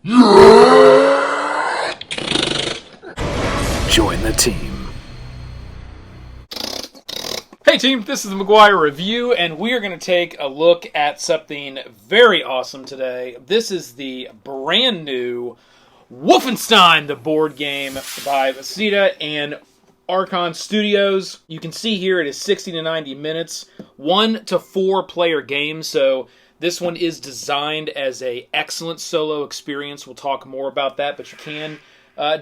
Join the team. Hey team, this is the McGuire Review, and we are going to take a look at something very awesome today. This is the brand new Wolfenstein, the board game by Bethesda and Archon Studios. You can see here it is 60 to 90 minutes, 1 to 4 player game, so this one is designed as an excellent solo experience. We'll talk more about that, but you can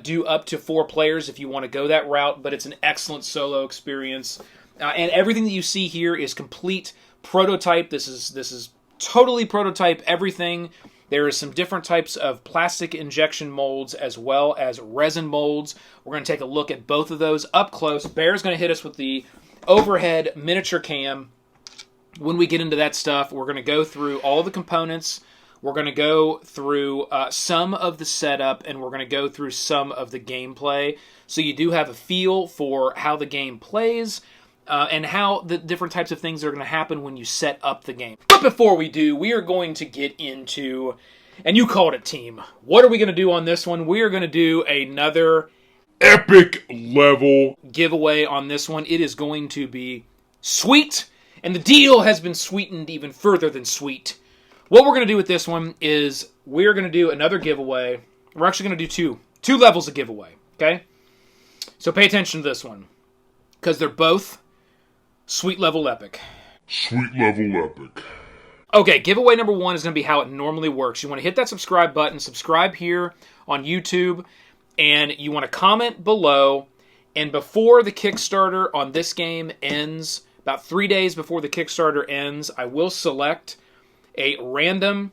do up to 4 players if you want to go that route, but it's an excellent solo experience. And everything that you see here is complete prototype. This is totally prototype everything. There is some different types of plastic injection molds as well as resin molds. We're going to take a look at both of those up close. Bear's going to hit us with the overhead miniature cam. When we get into that stuff, we're going to go through all the components. We're going to go through some of the setup, and we're going to go through some of the gameplay. So you do have a feel for how the game plays, and how the different types of things are going to happen when you set up the game. But before we do, we are going to get into, and you called it, team. What are we going to do on this one? We are going to do another epic level giveaway on this one. It is going to be sweet, and the deal has been sweetened even further than sweet. What we're going to do with this one is we're going to do another giveaway. We're actually going to do two levels of giveaway, okay? So pay attention to this one, because they're both sweet level epic. Sweet level epic. Okay, giveaway number 1 is going to be how it normally works. You want to hit that subscribe button, subscribe here on YouTube, and you want to comment below. And before the Kickstarter on this game ends, about 3 days before the Kickstarter ends, I will select a random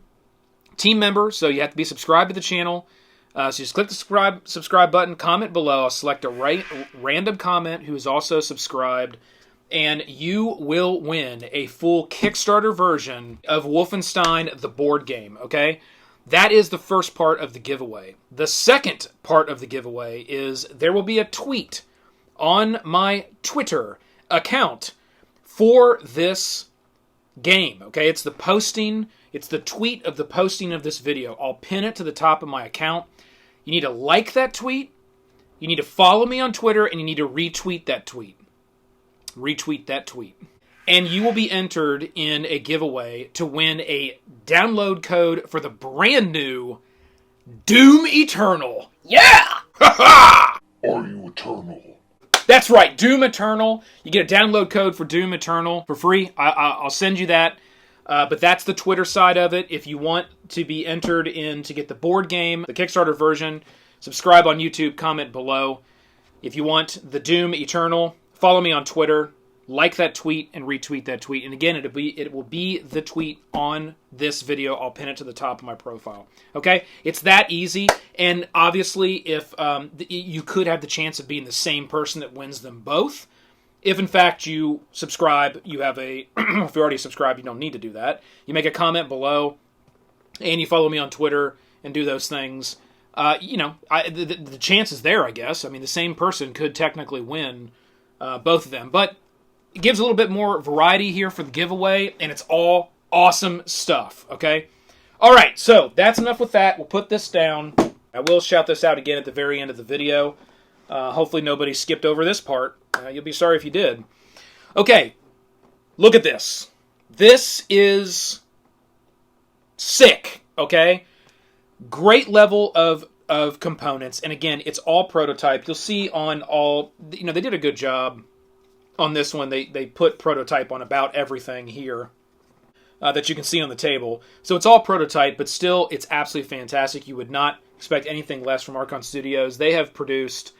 team member. So you have to be subscribed to the channel. So you just click the subscribe button, comment below. I'll select a random comment who is also subscribed, and you will win a full Kickstarter version of Wolfenstein, the board game, okay? That is the first part of the giveaway. The second part of the giveaway is there will be a tweet on my Twitter account for this game, okay? It's the posting, it's the tweet of the posting of this video. I'll pin it to the top of my account. You need to like that tweet, you need to follow me on Twitter, and you need to retweet that tweet. Retweet that tweet. And you will be entered in a giveaway to win a download code for the brand new Doom Eternal. Yeah! Are you eternal? That's right, Doom Eternal. You get a download code for Doom Eternal for free. I'll send you that. But that's the Twitter side of it. If you want to be entered in to get the board game, the Kickstarter version, subscribe on YouTube, comment below. If you want the Doom Eternal, follow me on Twitter, like that tweet, and retweet that tweet. And again, it will be the tweet on this video. I'll pin it to the top of my profile. Okay? It's that easy. And obviously, if you could have the chance of being the same person that wins them both. If, in fact, you subscribe, you have a... if you're already subscribed, you don't need to do that. You make a comment below, and you follow me on Twitter and do those things. The chance is there, I guess. I mean, the same person could technically win both of them. But it gives a little bit more variety here for the giveaway, and it's all awesome stuff, okay? All right, so that's enough with that. We'll put this down. I will shout this out again at the very end of the video. Hopefully nobody skipped over this part. You'll be sorry if you did. Okay, look at this. This is sick, okay? Great level of components, and again, it's all prototype. You'll see on all, they did a good job on this one. They put prototype on about everything here that you can see on the table. So it's all prototype, but still, it's absolutely fantastic. You would not expect anything less from Archon Studios. They have produced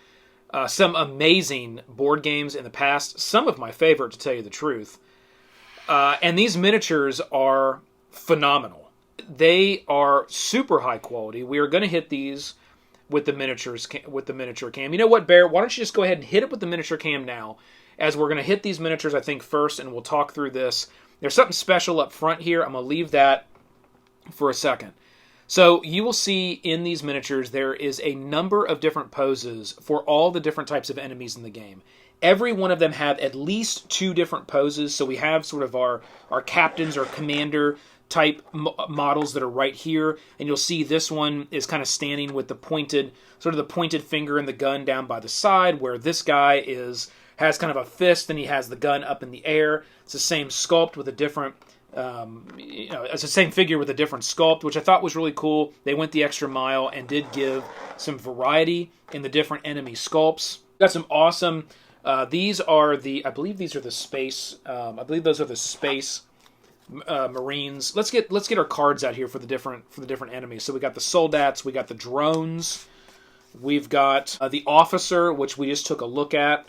some amazing board games in the past, some of my favorite, to tell you the truth. And these miniatures are phenomenal. They are super high quality. We are going to hit these with the miniature cam. You know what, Bear? Why don't you just go ahead and hit it with the miniature cam now, as we're going to hit these miniatures, I think, first, and we'll talk through this. There's something special up front here. I'm going to leave that for a second. So you will see in these miniatures there is a number of different poses for all the different types of enemies in the game. Every one of them have at least 2 different poses. So we have sort of our captains or commander type models that are right here, and you'll see this one is kind of standing with the pointed, sort of the pointed finger and the gun down by the side, where this guy has kind of a fist and he has the gun up in the air. It's the same sculpt with a different, it's the same figure with a different sculpt, which I thought was really cool. They went the extra mile and did give some variety in the different enemy sculpts. Got some awesome. These are I believe these are the space. I believe those are the space Marines. Let's get our cards out here for the different enemies. So we got the soldats, we got the drones, we've got the officer, which we just took a look at.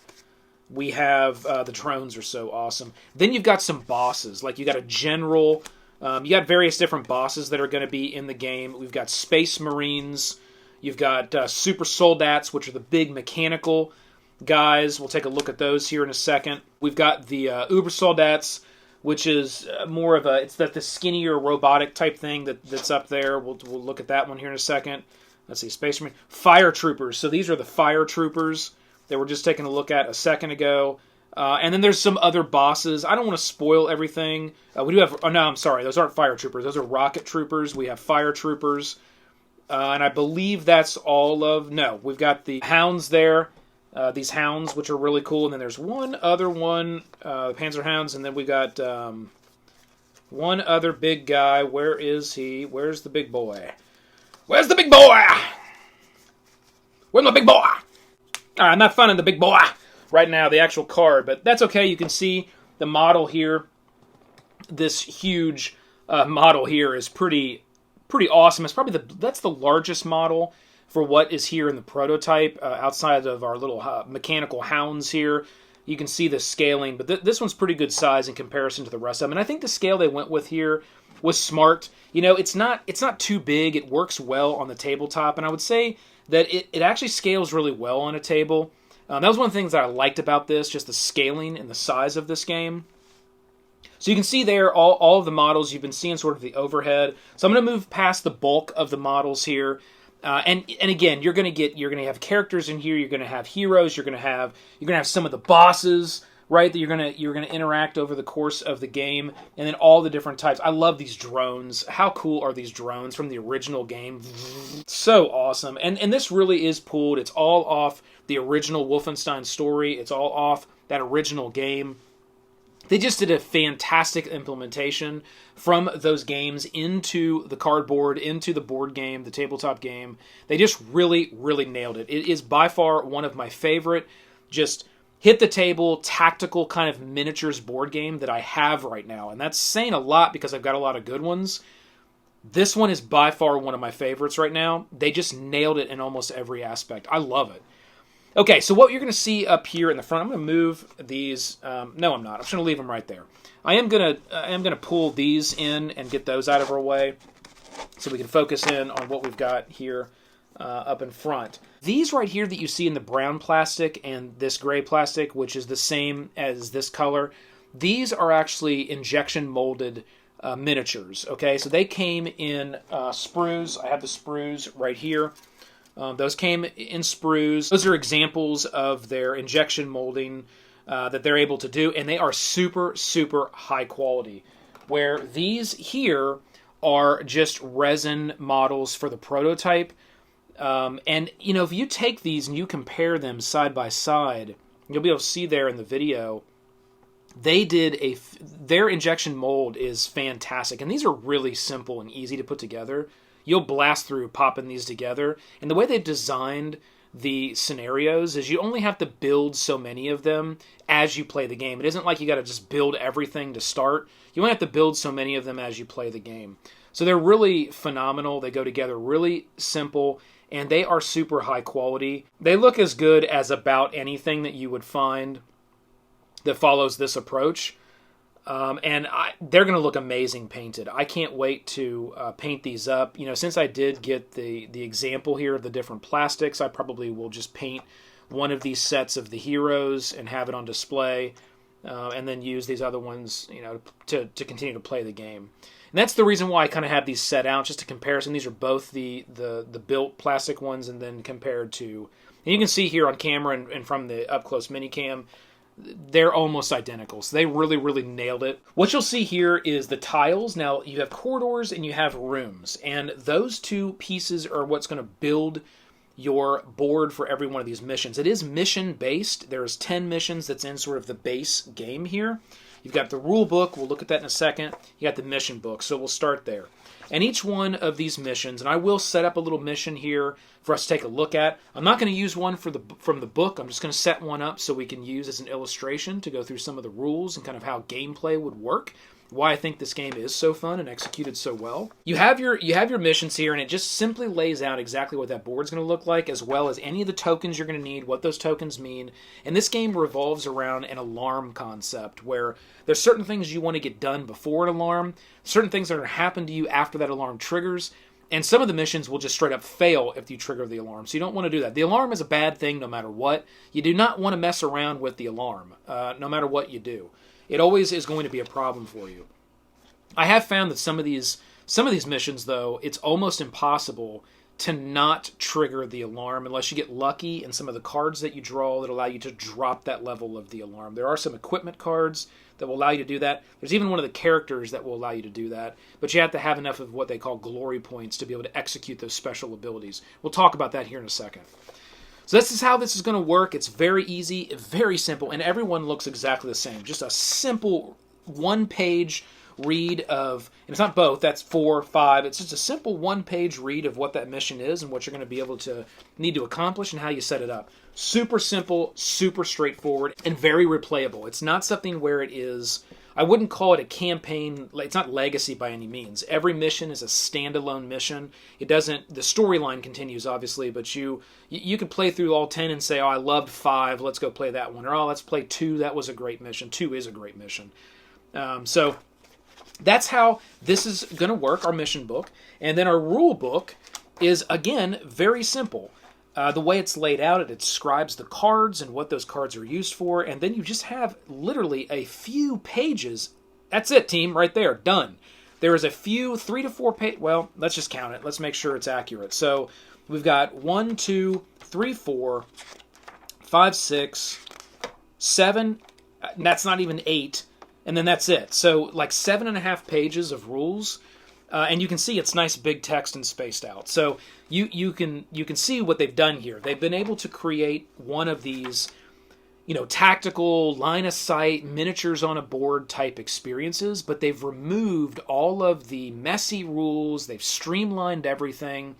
We have the drones are so awesome. Then you've got some bosses, like you got a general. You got various different bosses that are going to be in the game. We've got space marines. You've got super soldats, which are the big mechanical guys. We'll take a look at those here in a second. We've got the uber soldats, which is more of the skinnier robotic type thing that's up there. We'll look at that one here in a second. Let's see, Space Marine. Fire troopers. So these are the fire troopers that we're just taking a look at a second ago. And then there's some other bosses. I don't want to spoil everything. We do have... Oh, no, I'm sorry. Those aren't fire troopers. Those are rocket troopers. We have fire troopers. And I believe that's all of... No, we've got the hounds there. These hounds, which are really cool. And then there's one other one, Panzer Hounds, and then we got one other big guy. Where is he? Where's the big boy? Where's the big boy? Where's my big boy? I'm not finding the big boy right now, the actual card, but that's okay. You can see the model here. This huge model here is pretty awesome. It's probably that's the largest model for what is here in the prototype, outside of our little mechanical hounds here. You can see the scaling, but this one's pretty good size in comparison to the rest of them. And I think the scale they went with here was smart. You know, it's not too big. It works well on the tabletop, and I would say that it actually scales really well on a table. That was one of the things that I liked about this, just the scaling and the size of this game. So you can see there all of the models. You've been seeing sort of the overhead. So I'm going to move past the bulk of the models here. And again, you're going to have characters in here. You're going to have heroes. You're going to have some of the bosses, right? That you're going to interact over the course of the game, and then all the different types. I love these drones. How cool are these drones from the original game? So awesome. And this really is pulled. It's all off the original Wolfenstein story. It's all off that original game. They just did a fantastic implementation from those games into the cardboard, into the board game, the tabletop game. They just really, really nailed it. It is by far one of my favorite, just hit the table, tactical kind of miniatures board game that I have right now. And that's saying a lot because I've got a lot of good ones. This one is by far one of my favorites right now. They just nailed it in almost every aspect. I love it. Okay, so what you're going to see up here in the front, I'm going to move these. No, I'm not. I'm just going to leave them right there. I am going to pull these in and get those out of our way so we can focus in on what we've got here up in front. These right here that you see in the brown plastic and this gray plastic, which is the same as this color, these are actually injection molded miniatures. Okay, so they came in sprues. I have the sprues right here. Those came in sprues. Those are examples of their injection molding that they're able to do, and they are super, super high quality. Where these here are just resin models for the prototype. And, you know, if you take these and you compare them side by side, you'll be able to see there in the video, they did their injection mold is fantastic. And these are really simple and easy to put together. You'll blast through popping these together. And the way they've designed the scenarios is you only have to build so many of them as you play the game. It isn't like you got to just build everything to start. You only have to build so many of them as you play the game. So they're really phenomenal. They go together really simple, and they are super high quality. They look as good as about anything that you would find that follows this approach. And they're going to look amazing painted. I can't wait to paint these up. You know, since I did get the example here of the different plastics, I probably will just paint one of these sets of the heroes and have it on display, and then use these other ones, you know, to continue to play the game. And that's the reason why I kind of have these set out, just a comparison. These are both the built plastic ones, and then compared to, and you can see here on camera and from the up close mini cam. they're almost identical. So they really, really nailed it. What you'll see here is the tiles. Now, you have corridors and you have rooms. And those two pieces are what's going to build your board for every one of these missions. It is mission-based. There's 10 missions that's in sort of the base game here. You've got the rule book. We'll look at that in a second. You got the mission book. So we'll start there. And each one of these missions, and I will set up a little mission here for us to take a look at. I'm not going to use one from the book. I'm just going to set one up so we can use as an illustration to go through some of the rules and kind of how gameplay would work. Why I think this game is so fun and executed so well. You have your missions here, and it just simply lays out exactly what that board's going to look like, as well as any of the tokens you're going to need, what those tokens mean. And this game revolves around an alarm concept, where there's certain things you want to get done before an alarm, certain things that are going to happen to you after that alarm triggers, and some of the missions will just straight up fail if you trigger the alarm. So you don't want to do that. The alarm is a bad thing no matter what. You do not want to mess around with the alarm, no matter what you do. It always is going to be a problem for you. I have found that some of these missions, though, it's almost impossible to not trigger the alarm unless you get lucky in some of the cards that you draw that allow you to drop that level of the alarm. There are some equipment cards that will allow you to do that. There's even one of the characters that will allow you to do that. But you have to have enough of what they call glory points to be able to execute those special abilities. We'll talk about that here in a second. So this is how this is going to work. It's very easy, very simple, and everyone looks exactly the same. Just a simple one-page read of, and it's not both, that's 4, 5. It's just a simple one-page read of what that mission is and what you're going to be able to need to accomplish and how you set it up. Super simple, super straightforward, and very replayable. It's not something where it is, I wouldn't call it a campaign, it's not legacy by any means. Every mission is a standalone mission. It doesn't, the storyline continues obviously, but you could play through all 10 and say, oh, I loved 5, let's go play that one. Or, oh, let's play 2, that was a great mission. 2 is a great mission. So that's how this is going to work, our mission book. And then our rule book is, again, very simple. The way it's laid out, it describes the cards and what those cards are used for, and then you just have literally a few pages. That's it, team, right there, done. There is a few, 3 to 4 pages. Well, let's just count it. Let's make sure it's accurate. So we've got 1, 2, 3, 4, 5, 6, 7, and that's not even 8, and then that's it. So like 7.5 pages of rules. And you can see it's nice big text and spaced out. So you can see what they've done here. They've been able to create one of these, tactical line of sight miniatures on a board type experiences, but they've removed all of the messy rules. They've streamlined everything.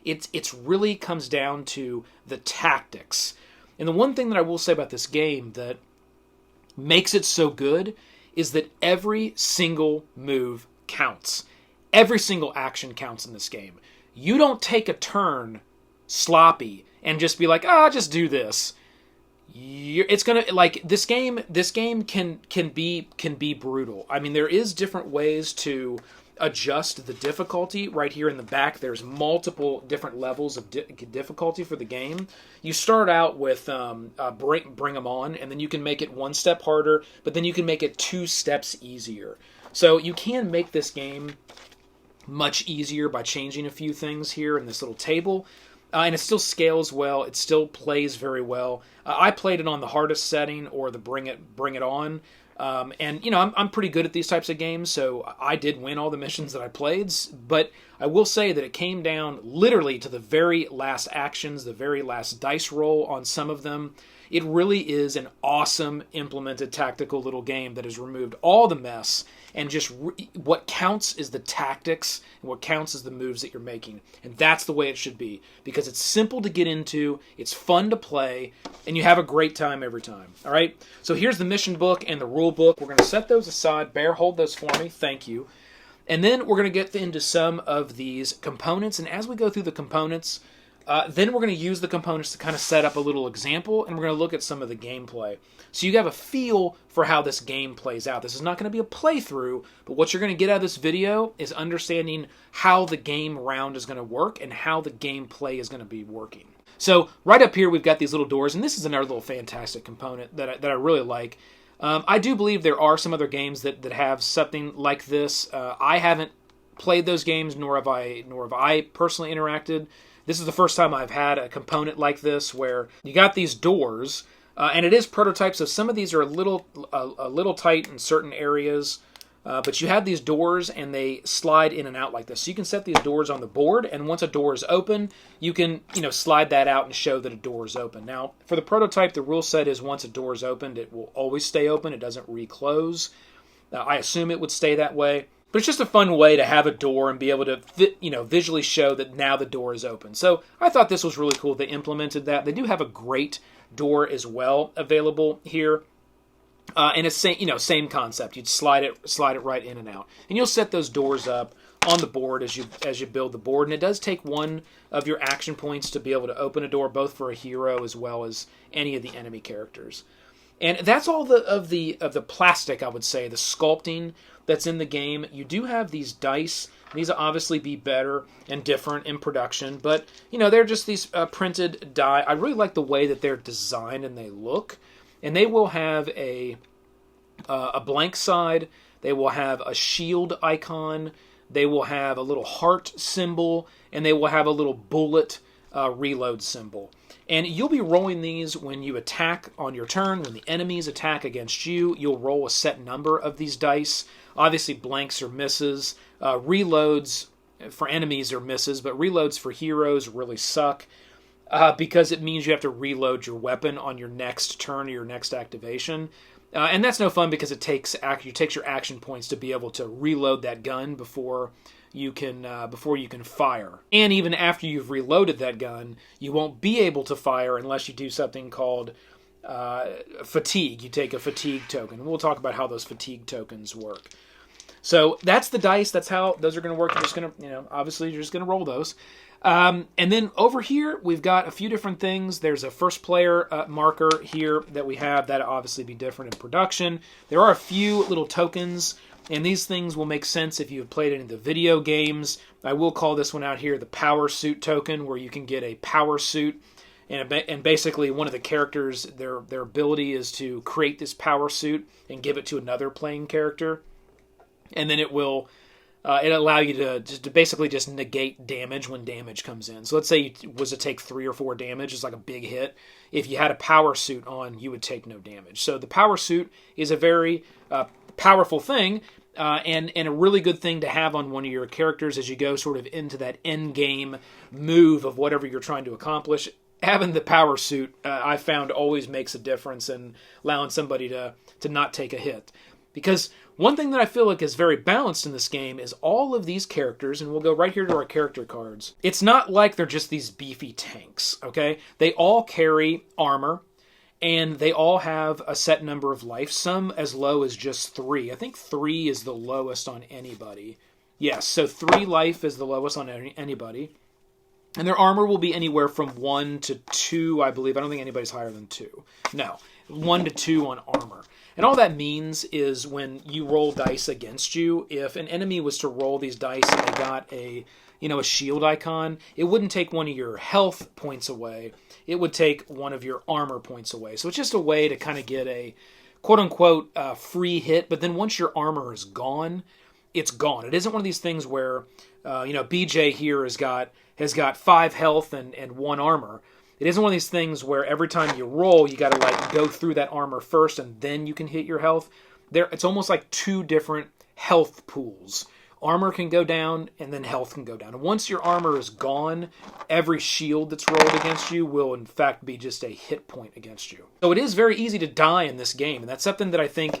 It's really comes down to the tactics. And the one thing that I will say about this game that makes it so good is that every single move counts. Every single action counts in this game. You don't take a turn sloppy and just be like, just do this. It's gonna, like, this game can be brutal. I mean, there is different ways to adjust the difficulty. Right here in the back, there's multiple different levels of difficulty for the game. You start out with bring them on, and then you can make it 1 step harder, but then you can make it 2 steps easier. So you can make this game much easier by changing a few things here in this little table. And it still scales well. It still plays very well. I played it on the hardest setting or the bring it on. And I'm pretty good at these types of games, so I did win all the missions that I played. But I will say that it came down literally to the very last actions, the very last dice roll on some of them. It really is an awesome implemented tactical little game that has removed all the mess, and just what counts is the tactics, and what counts is the moves that you're making. And that's the way it should be, because it's simple to get into, it's fun to play, and you have a great time every time. All right? So here's the mission book and the rule book. We're going to set those aside. Bear, hold those for me. Thank you. And then we're going to get into some of these components, and as we go through the components, then we're going to use the components to kind of set up a little example, and we're going to look at some of the gameplay. So you have a feel for how this game plays out. This is not going to be a playthrough, but what you're going to get out of this video is understanding how the game round is going to work and how the gameplay is going to be working. So right up here, we've got these little doors, and this is another little fantastic component that I really like. I do believe there are some other games that have something like this. I haven't played those games, nor have I personally interacted. This is the first time I've had a component like this where you got these doors, And it is prototype, so some of these are a little tight in certain areas. But you have these doors, and they slide in and out like this. So you can set these doors on the board, and once a door is open, you can slide that out and show that a door is open. Now, for the prototype, the rule set is once a door is opened, it will always stay open. It doesn't reclose. I assume it would stay that way. But it's just a fun way to have a door and be able to visually show that now the door is open. So I thought this was really cool. They implemented that. They do have a great door as well available here. And it's same concept. You'd slide it right in and out, and you'll set those doors up on the board as you build the board. And it does take one of your action points to be able to open a door, both for a hero as well as any of the enemy characters. And that's all of the plastic, I would say, the sculpting that's in the game. You do have these dice. These will obviously be better and different in production, but they're just these printed die. I really like the way that they're designed and they look. And they will have a blank side. They will have a shield icon. They will have a little heart symbol. And they will have a little bullet reload symbol. And you'll be rolling these when you attack on your turn. When the enemies attack against you, you'll roll a set number of these dice. Obviously, blanks are misses. Reloads for enemies are misses, but reloads for heroes really suck. Because it means you have to reload your weapon on your next turn or your next activation. And that's no fun because it takes your action points to be able to reload that gun before you can fire. And even after you've reloaded that gun, you won't be able to fire unless you do something called fatigue. You take a fatigue token. We'll talk about how those fatigue tokens work. So that's the dice. That's how those are going to work. You're just going to, obviously you're just going to roll those. And then over here, we've got a few different things. There's a first player marker here that we have. That'll obviously be different in production. There are a few little tokens, and these things will make sense if you've played any of the video games. I will call this one out here the power suit token, where you can get a power suit. And basically one of the characters, their ability is to create this power suit and give it to another playing character. And then it will... it'll allow you to basically just negate damage when damage comes in. So let's say you was to take 3 or 4 damage, it's like a big hit. If you had a power suit on, you would take no damage. So the power suit is a very powerful thing, and a really good thing to have on one of your characters as you go sort of into that end game move of whatever you're trying to accomplish. Having the power suit, I found, always makes a difference in allowing somebody to not take a hit. Because one thing that I feel like is very balanced in this game is all of these characters, and we'll go right here to our character cards. It's not like they're just these beefy tanks, okay? They all carry armor, and they all have a set number of life, some as low as just 3. I think 3 is the lowest on anybody. Yes, so 3 life is the lowest on anybody. And their armor will be anywhere from 1 to 2, I believe. I don't think anybody's higher than 2. No, 1 to 2 on armor. And all that means is when you roll dice against you, if an enemy was to roll these dice and they got a shield icon, it wouldn't take one of your health points away. It would take one of your armor points away. So it's just a way to kind of get a quote-unquote free hit. But then once your armor is gone, it's gone. It isn't one of these things where, BJ here has got 5 health and 1 armor. It isn't one of these things where every time you roll, you got to go through that armor first and then you can hit your health. It's almost like 2 different health pools. Armor can go down and then health can go down. And once your armor is gone, every shield that's rolled against you will in fact be just a hit point against you. So it is very easy to die in this game, and that's something that I think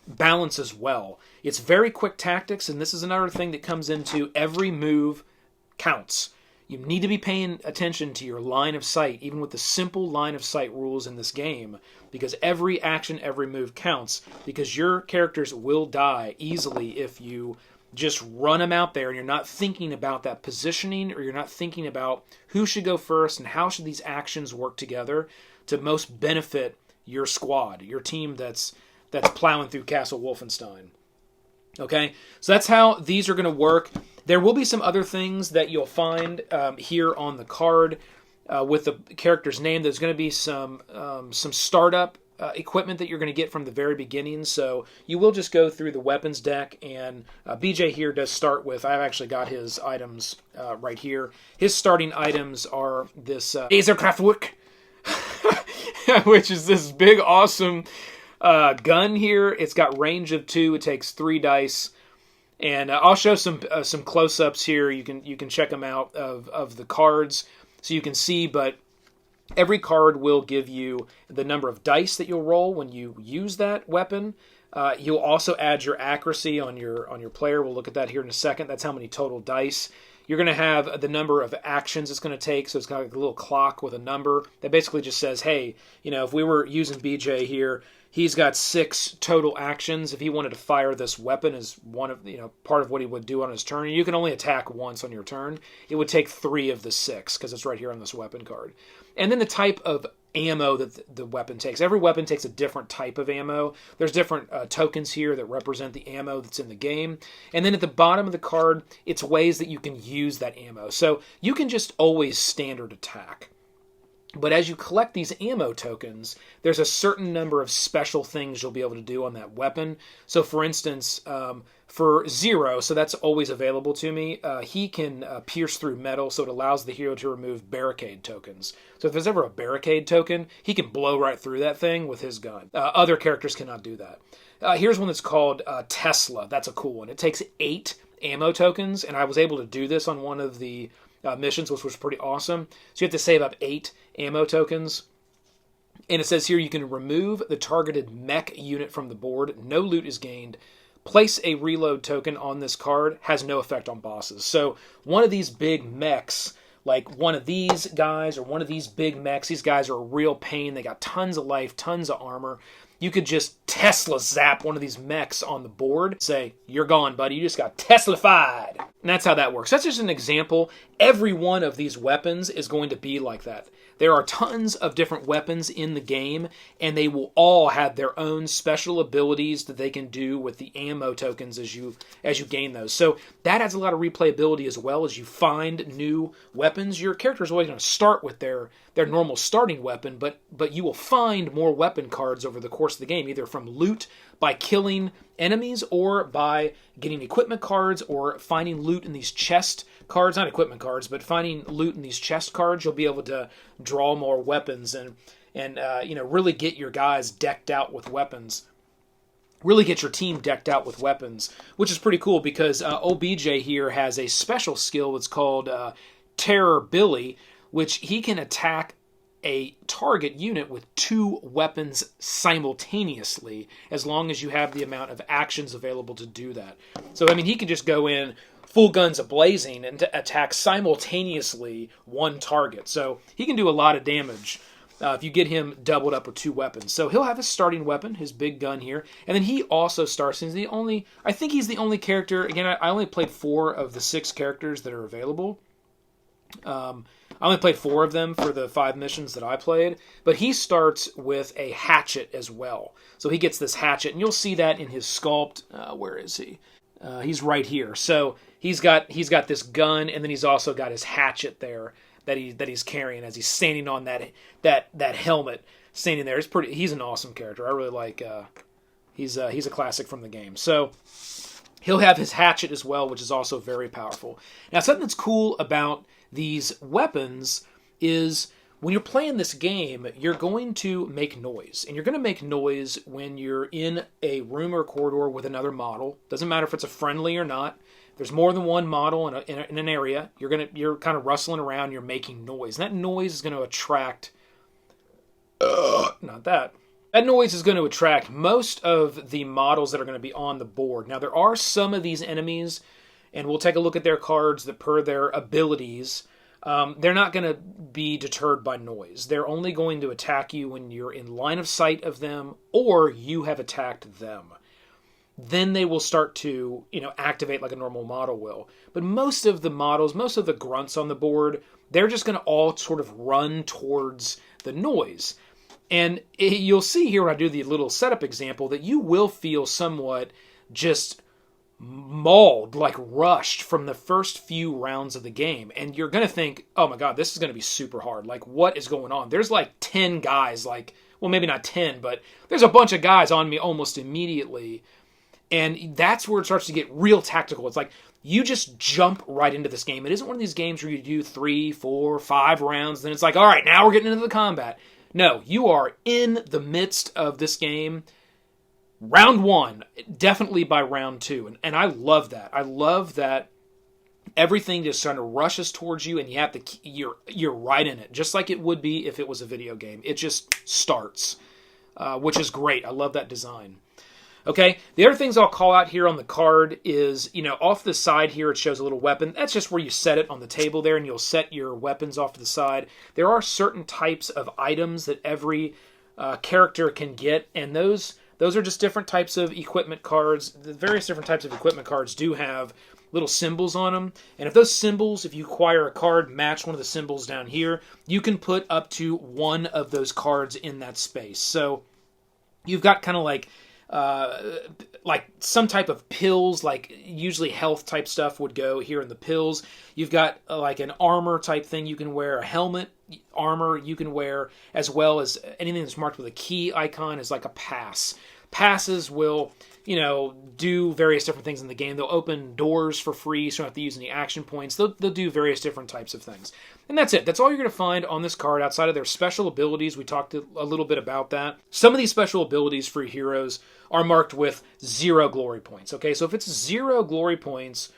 balances well. It's very quick tactics, and this is another thing that comes into every move counts. You need to be paying attention to your line of sight, even with the simple line of sight rules in this game, because every action, every move counts, because your characters will die easily if you just run them out there and you're not thinking about that positioning, or you're not thinking about who should go first and how should these actions work together to most benefit your squad, your team that's plowing through Castle Wolfenstein. Okay, so that's how these are going to work. There will be some other things that you'll find here on the card with the character's name. There's going to be some startup equipment that you're going to get from the very beginning. So you will just go through the weapons deck, and BJ here does start with, I've actually got his items right here. His starting items are this Laserkraftwerk. which is this big, awesome gun here. It's got range of 2. It takes 3 dice. And I'll show some close-ups here. You can check them out of the cards so you can see. But every card will give you the number of dice that you'll roll when you use that weapon. You'll also add your accuracy on your player. We'll look at that here in a second. That's how many total dice. You're going to have the number of actions it's going to take. So it's got like a little clock with a number that basically just says, hey, if we were using BJ here, he's got 6 total actions. If he wanted to fire this weapon as one of, part of what he would do on his turn, you can only attack once on your turn. It would take 3 of the 6 because it's right here on this weapon card. And then the type of ammo that the weapon takes. Every weapon takes a different type of ammo. There's different tokens here that represent the ammo that's in the game. And then at the bottom of the card, it's ways that you can use that ammo. So you can just always standard attack. But as you collect these ammo tokens, there's a certain number of special things you'll be able to do on that weapon. So for instance, for Zero, so that's always available to me, he can pierce through metal, so it allows the hero to remove barricade tokens. So if there's ever a barricade token, he can blow right through that thing with his gun. Other characters cannot do that. Here's one that's called Tesla. That's a cool one. It takes 8 ammo tokens, and I was able to do this on one of the missions, which was pretty awesome. So you have to save up 8 ammo tokens. And it says here you can remove the targeted mech unit from the board. No loot is gained. Place a reload token on this card. Has no effect on bosses. So one of these big mechs, like one of these guys or one of these big mechs, these guys are a real pain. They got tons of life, tons of armor. You could just Tesla zap one of these mechs on the board. Say, you're gone, buddy. You just got Tesla-fied. And that's how that works. That's just an example. Every one of these weapons is going to be like that. There are tons of different weapons in the game, and they will all have their own special abilities that they can do with the ammo tokens as you gain those. So that adds a lot of replayability as well. As you find new weapons, your character is always going to start with their normal starting weapon, but you will find more weapon cards over the course of the game, either from loot, by killing enemies, or by getting equipment cards, or finding loot in these chest cards, not equipment cards, but finding loot in these chest cards. You'll be able to draw more weapons and really get your guys decked out with weapons. Really get your team decked out with weapons, which is pretty cool because OBJ here has a special skill that's called Terror Billy, which he can attack a target unit with 2 weapons simultaneously, as long as you have the amount of actions available to do that. So, he can just go in full guns a-blazing and attack simultaneously one target. So he can do a lot of damage if you get him doubled up with 2 weapons. So he'll have his starting weapon, his big gun here, and then he also starts. I think he's the only character. Again, I only played 4 of the 6 characters that are available. I only played 4 of them for the 5 missions that I played, but he starts with a hatchet as well. So he gets this hatchet, and you'll see that in his sculpt. Where is he? He's right here. So he's got this gun, and then he's also got his hatchet there that he's carrying as he's standing on that helmet, standing there. He's an awesome character. I really like. He's a classic from the game. So he'll have his hatchet as well, which is also very powerful. Now, something that's cool about these weapons is when you're playing this game, you're going to make noise. And you're going to make noise when you're in a room or corridor with another model. Doesn't matter if it's a friendly or not. If there's more than one model in an area, you're kind of rustling around, you're making noise. And that noise is going to attract... not that. That noise is going to attract most of the models that are going to be on the board. Now, there are some of these enemies, and we'll take a look at their cards that per their abilities, they're not going to be deterred by noise. They're only going to attack you when you're in line of sight of them or you have attacked them. Then they will start to, activate like a normal model will. But most of the models, most of the grunts on the board, they're just going to all sort of run towards the noise. And you'll see here when I do the little setup example that you will feel somewhat just mauled, like rushed from the first few rounds of the game. And you're going to think, oh my God, this is going to be super hard. Like, what is going on? There's like 10 guys, maybe not 10, but there's a bunch of guys on me almost immediately. And that's where it starts to get real tactical. It's like you just jump right into this game. It isn't one of these games where you do 3, 4, 5 rounds. Then it's like, all right, now we're getting into the combat. No, you are in the midst of this game. Round 1, definitely by round 2. And I love that. I love that everything just kind of rushes towards you, and you have to, you're right in it, just like it would be if it was a video game. It just starts, which is great. I love that design. Okay, the other things I'll call out here on the card is, off the side here it shows a little weapon. That's just where you set it on the table there, and you'll set your weapons off to the side. There are certain types of items that every character can get, and those are just different types of equipment cards. The various different types of equipment cards do have little symbols on them, and if those symbols, if you acquire a card, match one of the symbols down here, you can put up to one of those cards in that space. So you've got kind of like some type of pills, like usually health type stuff would go here in the pills. You've got like an armor type thing you can wear, a helmet armor you can wear, as well as anything that's marked with a key icon is like a pass. Passes will, do various different things in the game. They'll open doors for free, so you don't have to use any action points. They'll do various different types of things. And that's it. That's all you're going to find on this card outside of their special abilities. We talked a little bit about that. Some of these special abilities for heroes are marked with 0 glory points. Okay, so if it's 0 glory points,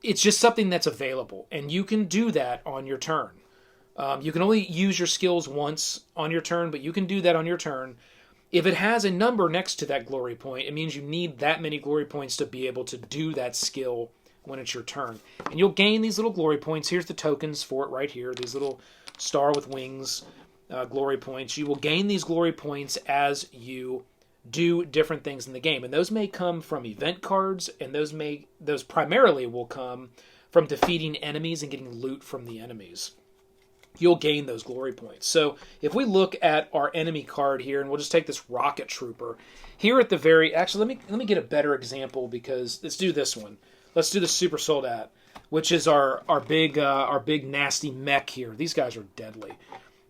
it's just something that's available, and you can do that on your turn. You can only use your skills once on your turn, but you can do that on your turn. If it has a number next to that glory point, it means you need that many glory points to be able to do that skill when it's your turn. And you'll gain these little glory points. Here's the tokens for it right here. These little star with wings glory points. You will gain these glory points as you do different things in the game. And those may come from event cards, and those primarily will come from defeating enemies and getting loot from the enemies. You'll gain those glory points. So if we look at our enemy card here, and we'll just take this rocket trooper here at the very, actually let me get a better example, because let's do this one. Let's do the super soldat, which is our big nasty mech here. These guys are deadly.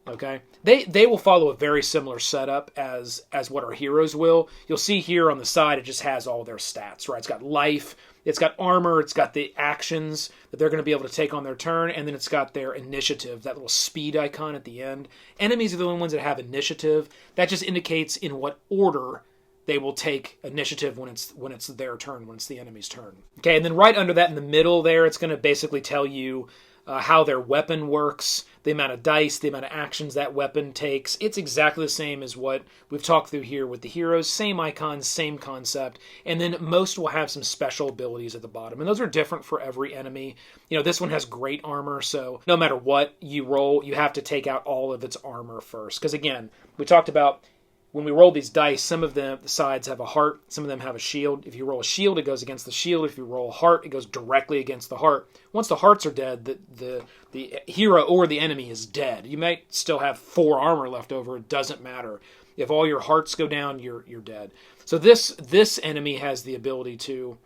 Okay, they will follow a very similar setup as what our heroes will. You'll see here on the side it just has all their stats, right? It's got life, it's got armor, it's got the actions that they're going to be able to take on their turn, and then it's got their initiative, that little speed icon at the end. Enemies are the only ones that have initiative. That just indicates in what order they will take initiative when it's their turn, when it's the enemy's turn. Okay, and then right under that in the middle there, it's going to basically tell you how their weapon works, the amount of dice, the amount of actions that weapon takes. It's exactly the same as what we've talked through here with the heroes. Same icons, same concept. And then most will have some special abilities at the bottom. And those are different for every enemy. This one has great armor, so no matter what you roll, you have to take out all of its armor first. Because again, we talked about when we roll these dice, some of them, the sides have a heart, some of them have a shield. If you roll a shield, it goes against the shield. If you roll a heart, it goes directly against the heart. Once the hearts are dead, the hero or the enemy is dead. You might still have 4 armor left over. It doesn't matter. If all your hearts go down, you're dead. So this enemy has the ability to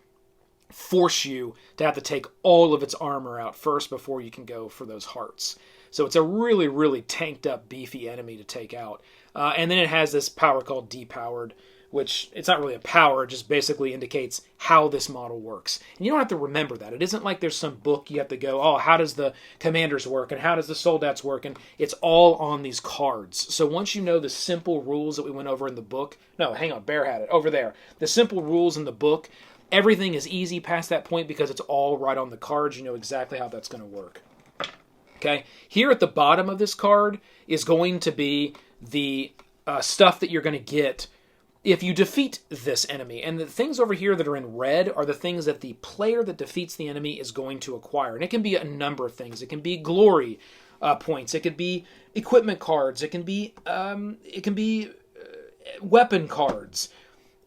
force you to have to take all of its armor out first before you can go for those hearts. So it's a really, really tanked up, beefy enemy to take out. And then it has this power called depowered, which it's not really a power, it just basically indicates how this model works. And you don't have to remember that. It isn't like there's some book you have to go, oh, how does the commanders work, and how does the soldats work, and it's all on these cards. So once you know the simple rules that we went over in the book, no, hang on, Bear had it, over there. The simple rules in the book, everything is easy past that point because it's all right on the cards. You know exactly how that's going to work. Okay, here at the bottom of this card is going to be the stuff that you're going to get if you defeat this enemy. And the things over here that are in red are the things that the player that defeats the enemy is going to acquire. And it can be a number of things. It can be glory points. It could be equipment cards. It can be weapon cards.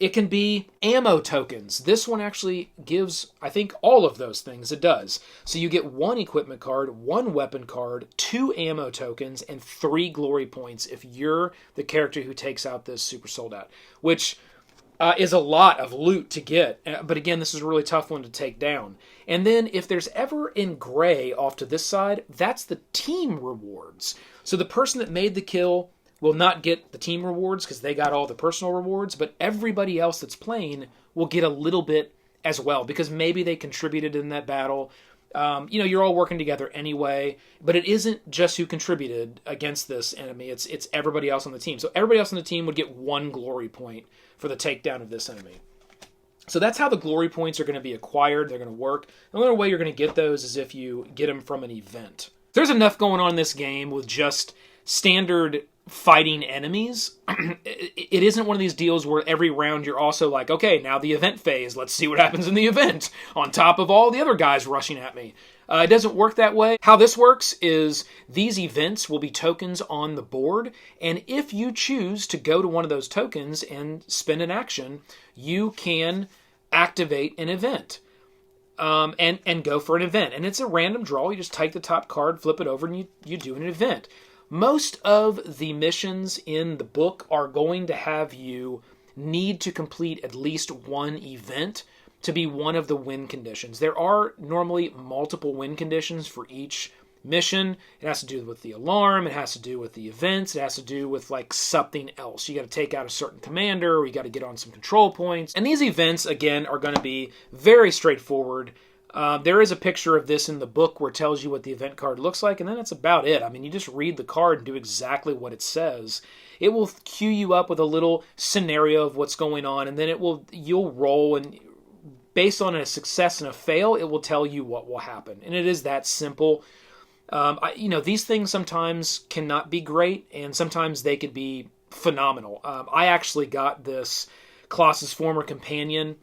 It can be ammo tokens. This one actually gives, I think, all of those things. It does. So you get 1 equipment card, 1 weapon card, 2 ammo tokens, and 3 glory points if you're the character who takes out this super soldat, which is a lot of loot to get. But again, this is a really tough one to take down. And then if there's ever in gray off to this side, that's the team rewards. So the person that made the kill will not get the team rewards because they got all the personal rewards, but everybody else that's playing will get a little bit as well because maybe they contributed in that battle. You're all working together anyway, but it isn't just who contributed against this enemy. It's everybody else on the team. So everybody else on the team would get 1 glory point for the takedown of this enemy. So that's how the glory points are going to be acquired. They're going to work. The only way you're going to get those is if you get them from an event. There's enough going on in this game with just standard fighting enemies. It isn't one of these deals where every round you're also like, okay, now the event phase, let's see what happens in the event, on top of all the other guys rushing at me. It doesn't work that way. How this works is these events will be tokens on the board, and if you choose to go to one of those tokens and spend an action, you can activate an event. And go for an event. And it's a random draw. You just take the top card, flip it over, and you do an event. Most of the missions in the book are going to have you need to complete at least one event to be one of the win conditions. There are normally multiple win conditions for each mission. It has to do with the alarm, it has to do with the events, it has to do with like something else. You got to take out a certain commander, or you got to get on some control points. And these events, again, are going to be very straightforward. There is a picture of this in the book where it tells you what the event card looks like, and then that's about it. I mean, you just read the card and do exactly what it says. It will cue you up with a little scenario of what's going on, and then you'll roll, and based on a success and a fail, it will tell you what will happen. And it is that simple. These things sometimes cannot be great, and sometimes they could be phenomenal. I actually got this Klaus's former companion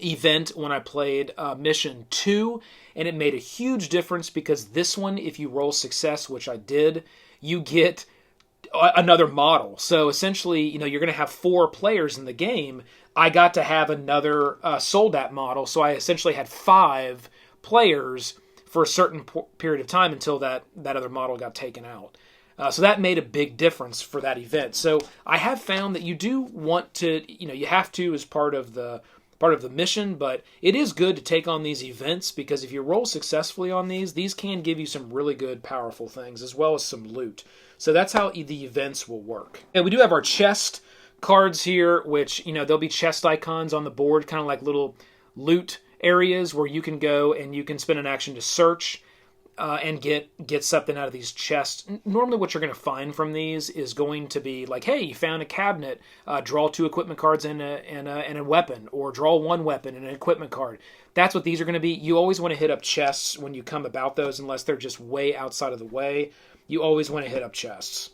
event when I played Mission 2, and it made a huge difference because this one, if you roll success, which I did, you get another model. So essentially, you're going to have 4 players in the game. I got to have another Soldat model, so I essentially had 5 players for a certain period of time until that other model got taken out. So that made a big difference for that event. So I have found that you do want to, you have to as part of the mission, but it is good to take on these events because if you roll successfully on these can give you some really good, powerful things as well as some loot. So that's how the events will work. And we do have our chest cards here, which, there'll be chest icons on the board, kind of like little loot areas where you can go and you can spend an action to search and get something out of these chests. Normally what you're going to find from these is going to be like, hey, you found a cabinet, draw 2 equipment cards and a weapon, or draw 1 weapon and an equipment card. That's what these are going to be. You always want to hit up chests when you come about those, unless they're just way outside of the way. You always want to hit up chests.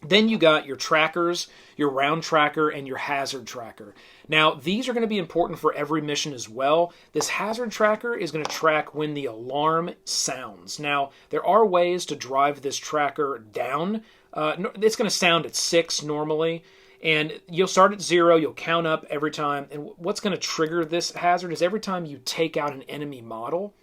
Then you got your trackers, your round tracker, and your hazard tracker. Now, these are going to be important for every mission as well. This hazard tracker is going to track when the alarm sounds. Now, there are ways to drive this tracker down. It's going to sound at 6 normally, and you'll start at 0, you'll count up every time, and what's going to trigger this hazard is every time you take out an enemy model,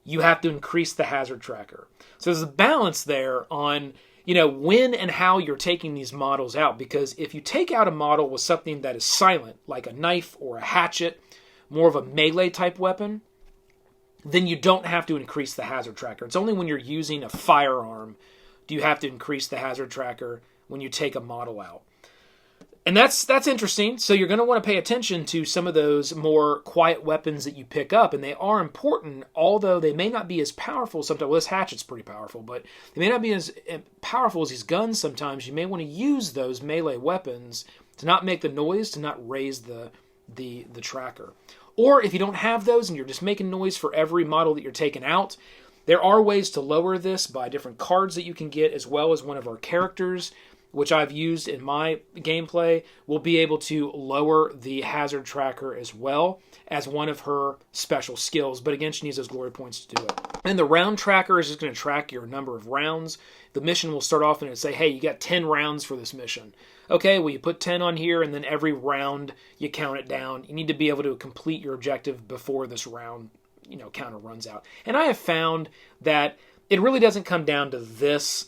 you have to increase the hazard tracker. So there's a balance there on when and how you're taking these models out. Because if you take out a model with something that is silent, like a knife or a hatchet, more of a melee type weapon, then you don't have to increase the hazard tracker. It's only when you're using a firearm do you have to increase the hazard tracker when you take a model out. And that's interesting. So you're going to want to pay attention to some of those more quiet weapons that you pick up, and they are important, although they may not be as powerful sometimes. Well, this hatchet's pretty powerful, but they may not be as powerful as these guns sometimes. You may want to use those melee weapons to not make the noise, to not raise the tracker. Or if you don't have those and you're just making noise for every model that you're taking out, there are ways to lower this by different cards that you can get, as well as one of our characters, which I've used in my gameplay, will be able to lower the hazard tracker as well as one of her special skills. But again, she needs those glory points to do it. And the round tracker is just going to track your number of rounds. The mission will start off and it'll say, hey, you got 10 rounds for this mission. Okay, well, you put 10 on here, and then every round you count it down. You need to be able to complete your objective before this round, counter runs out. And I have found that it really doesn't come down to this.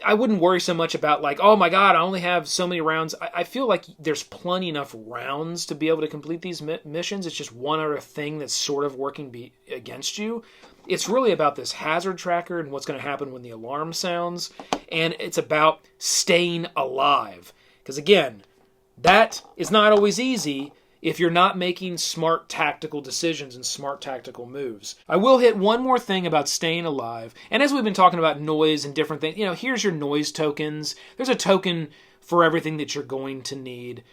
I wouldn't worry so much about like, oh my god, I only have so many rounds. I feel like there's plenty enough rounds to be able to complete these missions. It's just one other thing that's sort of working against you. It's really about this hazard tracker and what's going to happen when the alarm sounds. And it's about staying alive. Because again, that is not always easy if you're not making smart tactical decisions and smart tactical moves. I will hit one more thing about staying alive. And as we've been talking about noise and different things, here's your noise tokens. There's a token for everything that you're going to need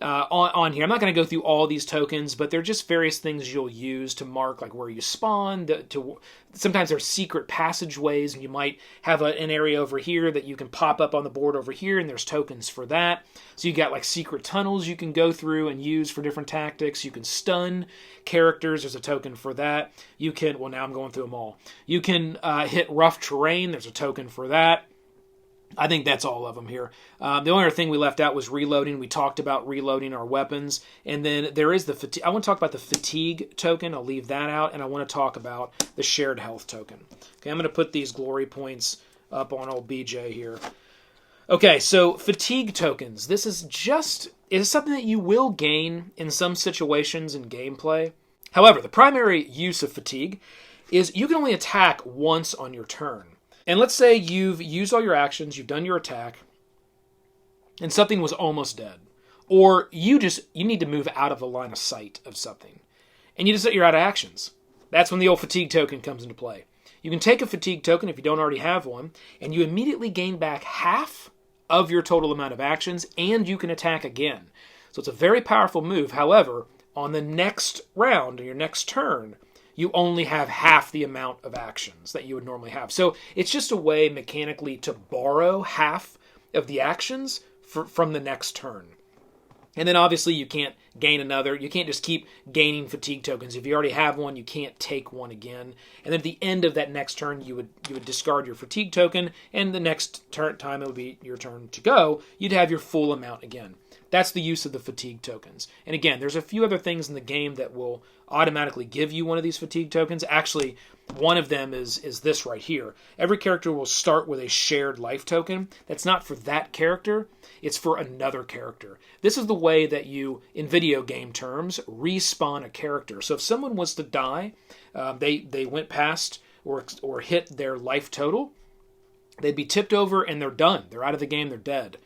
on here. I'm not going to go through all these tokens, but they're just various things you'll use to mark like where you spawn. Sometimes there's secret passageways, and you might have an area over here that you can pop up on the board over here, and there's tokens for that. So you got like secret tunnels you can go through and use for different tactics. You can stun characters. There's a token for that. You can, well, now I'm going through them all. You can hit rough terrain. There's a token for that. I think that's all of them here. The only other thing we left out was reloading. We talked about reloading our weapons. And then there is the fatigue. I want to talk about the fatigue token. I'll leave that out. And I want to talk about the shared health token. Okay, I'm going to put these glory points up on old BJ here. Okay, so fatigue tokens. This is something that you will gain in some situations in gameplay. However, the primary use of fatigue is you can only attack once on your turn. And let's say you've used all your actions, you've done your attack, and something was almost dead. Or you need to move out of the line of sight of something. And you're out of actions. That's when the old fatigue token comes into play. You can take a fatigue token if you don't already have one, and you immediately gain back half of your total amount of actions, and you can attack again. So it's a very powerful move. However, on the next round, or your next turn, you only have half the amount of actions that you would normally have. So it's just a way mechanically to borrow half of the actions from the next turn. And then obviously you can't gain another. You can't just keep gaining fatigue tokens. If you already have one, you can't take one again. And then at the end of that next turn, you would discard your fatigue token, and the next time it would be your turn to go, you'd have your full amount again. That's the use of the fatigue tokens. And again, there's a few other things in the game that will automatically give you one of these fatigue tokens. Actually, one of them is this right here. Every character will start with a shared life token. That's not for that character. It's for another character. This is the way that you, in video game terms, respawn a character. So if someone was to die, they went past or hit their life total, they'd be tipped over and they're done. They're out of the game. They're dead.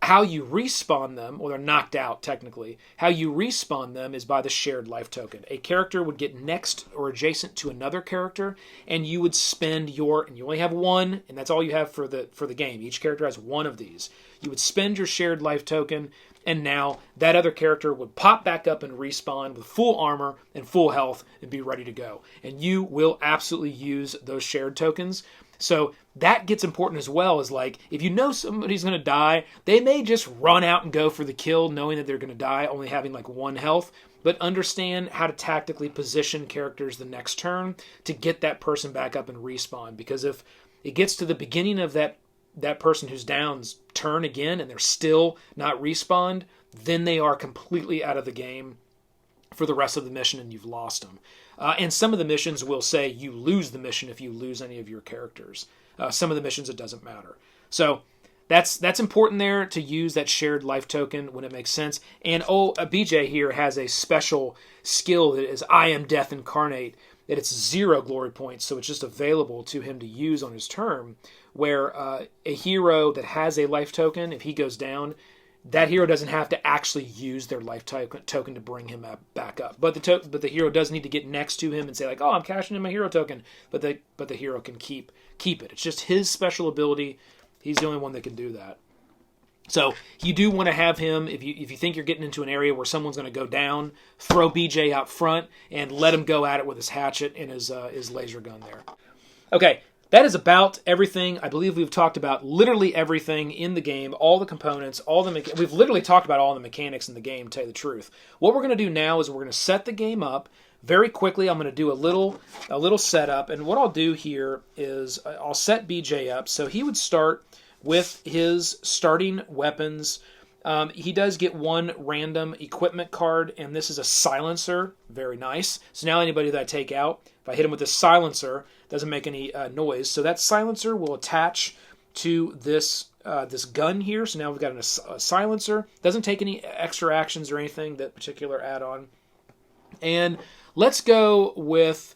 How you respawn them, or they're knocked out technically, how you respawn them is by the shared life token. A character would get next or adjacent to another character, and you would spend and you only have one, and that's all you have for the game. Each character has one of these. You would spend your shared life token, and now that other character would pop back up and respawn with full armor and full health and be ready to go. And you will absolutely use those shared tokens. So that gets important as well, is like, if you know somebody's going to die, they may just run out and go for the kill knowing that they're going to die, only having like one health, but understand how to tactically position characters the next turn to get that person back up and respawn. Because if it gets to the beginning of that person who's down's turn again and they're still not respawned, then they are completely out of the game for the rest of the mission and you've lost them. And some of the missions will say you lose the mission if you lose any of your characters. Some of the missions, it doesn't matter. So that's important there, to use that shared life token when it makes sense. And BJ here has a special skill that is I Am Death Incarnate, that it's 0 glory points, so it's just available to him to use on his turn, where a hero that has a life token, if he goes down, that hero doesn't have to actually use their life token to bring him back up. But the hero does need to get next to him and say like, "Oh, I'm cashing in my hero token." But the hero can keep it. It's just his special ability. He's the only one that can do that. So you do want to have him, if you think you're getting into an area where someone's going to go down, throw BJ out front and let him go at it with his hatchet and his laser gun there. Okay. That is about everything. I believe we've talked about literally everything in the game, all the components, we've literally talked about all the mechanics in the game, to tell you the truth. What we're going to do now is we're going to set the game up very quickly. I'm going to do a little setup, and what I'll do here is I'll set BJ up. So he would start with his starting weapons. He does get one random equipment card, and this is a silencer. Very nice. So now anybody that I take out, if I hit him with this silencer, doesn't make any noise. So that silencer will attach to this gun here. So now we've got a silencer. Doesn't take any extra actions or anything, that particular add-on. And let's go with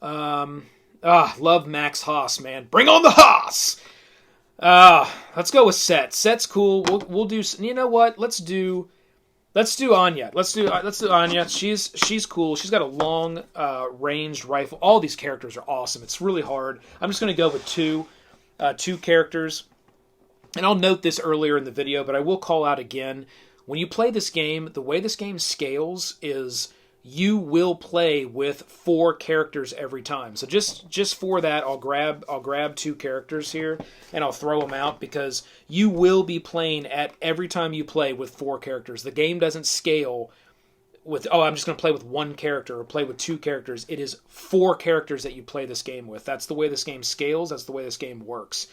love Max Haas, man. Bring on the Haas! Let's go with Set. Set's cool. We'll do. You know what? Let's do Let's do Anya. Let's do Anya. She's cool. She's got a long ranged rifle. All these characters are awesome. It's really hard. I'm just going to go with two characters. And I'll note this earlier in the video, but I will call out again. When you play this game, the way this game scales is you will play with 4 characters every time. So just for that, I'll grab 2 characters here and I'll throw them out because you will be playing at every time you play with 4 characters. The game doesn't scale with, oh, I'm just going to play with 1 character or play with 2 characters. It is 4 characters that you play this game with. That's the way this game scales. That's the way this game works.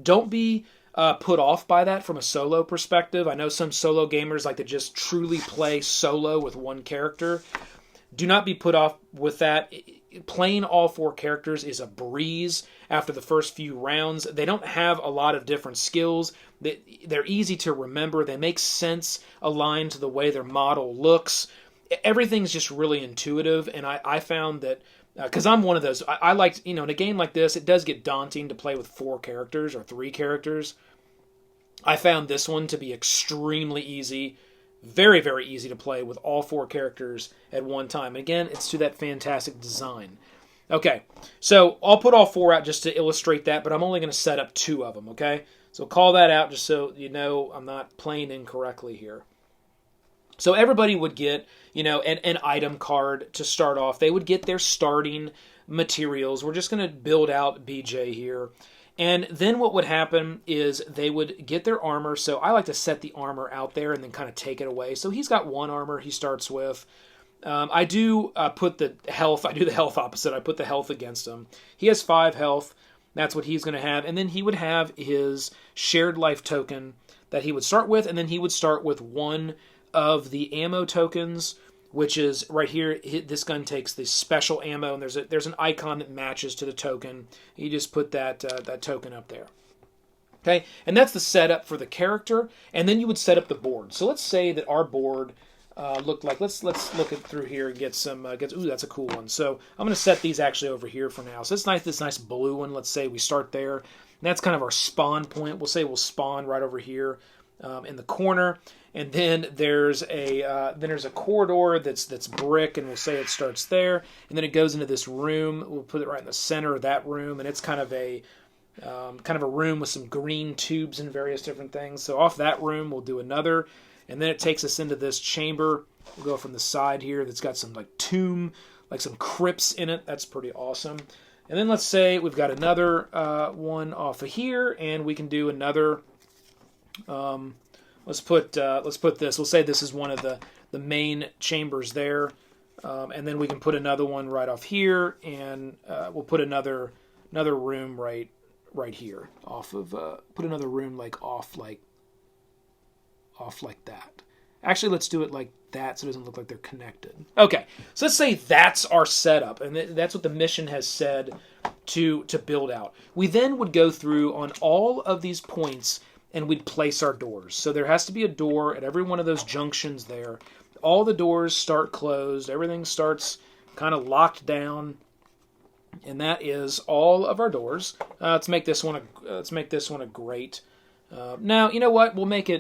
Don't be put off by that from a solo perspective. I know some solo gamers like to just truly play solo with 1 character. Do not be put off with that. Playing all 4 characters is a breeze after the first few rounds. They don't have a lot of different skills. They're easy to remember. They make sense aligned to the way their model looks. Everything's just really intuitive, and I found that because I'm one of those, I like, in a game like this, it does get daunting to play with 4 characters or 3 characters. I found this one to be extremely easy, very, very easy to play with all 4 characters at one time. Again, it's to that fantastic design. Okay, so I'll put all 4 out just to illustrate that, but I'm only going to set up 2 of them, okay? So call that out just so you know I'm not playing incorrectly here. So everybody would get, an item card to start off. They would get their starting materials. We're just going to build out BJ here. And then what would happen is they would get their armor. So I like to set the armor out there and then kind of take it away. So he's got 1 armor he starts with. I do put the health. I do the health opposite. I put the health against him. He has 5 health. That's what he's going to have. And then he would have his shared life token that he would start with. And then he would start with 1 of the ammo tokens, which is right here. This gun takes the special ammo, and there's an icon that matches to the token. You just put that token up there. Okay, and that's the setup for the character, and then you would set up the board. So let's say that our board looked like, let's look it through here and get some, ooh, that's a cool one. So I'm going to set these actually over here for now. So it's nice, this nice blue one. Let's say we start there. And that's kind of our spawn point. We'll say we'll spawn right over here in the corner. And then there's a corridor that's brick, and we'll say it starts there, and then it goes into this room. We'll put it right in the center of that room, and it's kind of a room with some green tubes and various different things. So off that room, we'll do another, and then it takes us into this chamber. We'll go from the side here that's got some tomb, some crypts in it. That's pretty awesome. And then let's say we've got another one off of here, and we can do another. Let's put this. We'll say this is one of the main chambers there, and then we can put another one right off here, and we'll put another room right here off of. Put another room off like that. Actually, let's do it like that so it doesn't look like they're connected. Okay, so let's say that's our setup, and that's what the mission has said to build out. We then would go through on all of these points, and we'd place our doors. So there has to be a door at every one of those junctions there. All the doors start closed. Everything starts kind of locked down. And that is all of our doors. Let's make this one a great. Now, you know what? Yeah,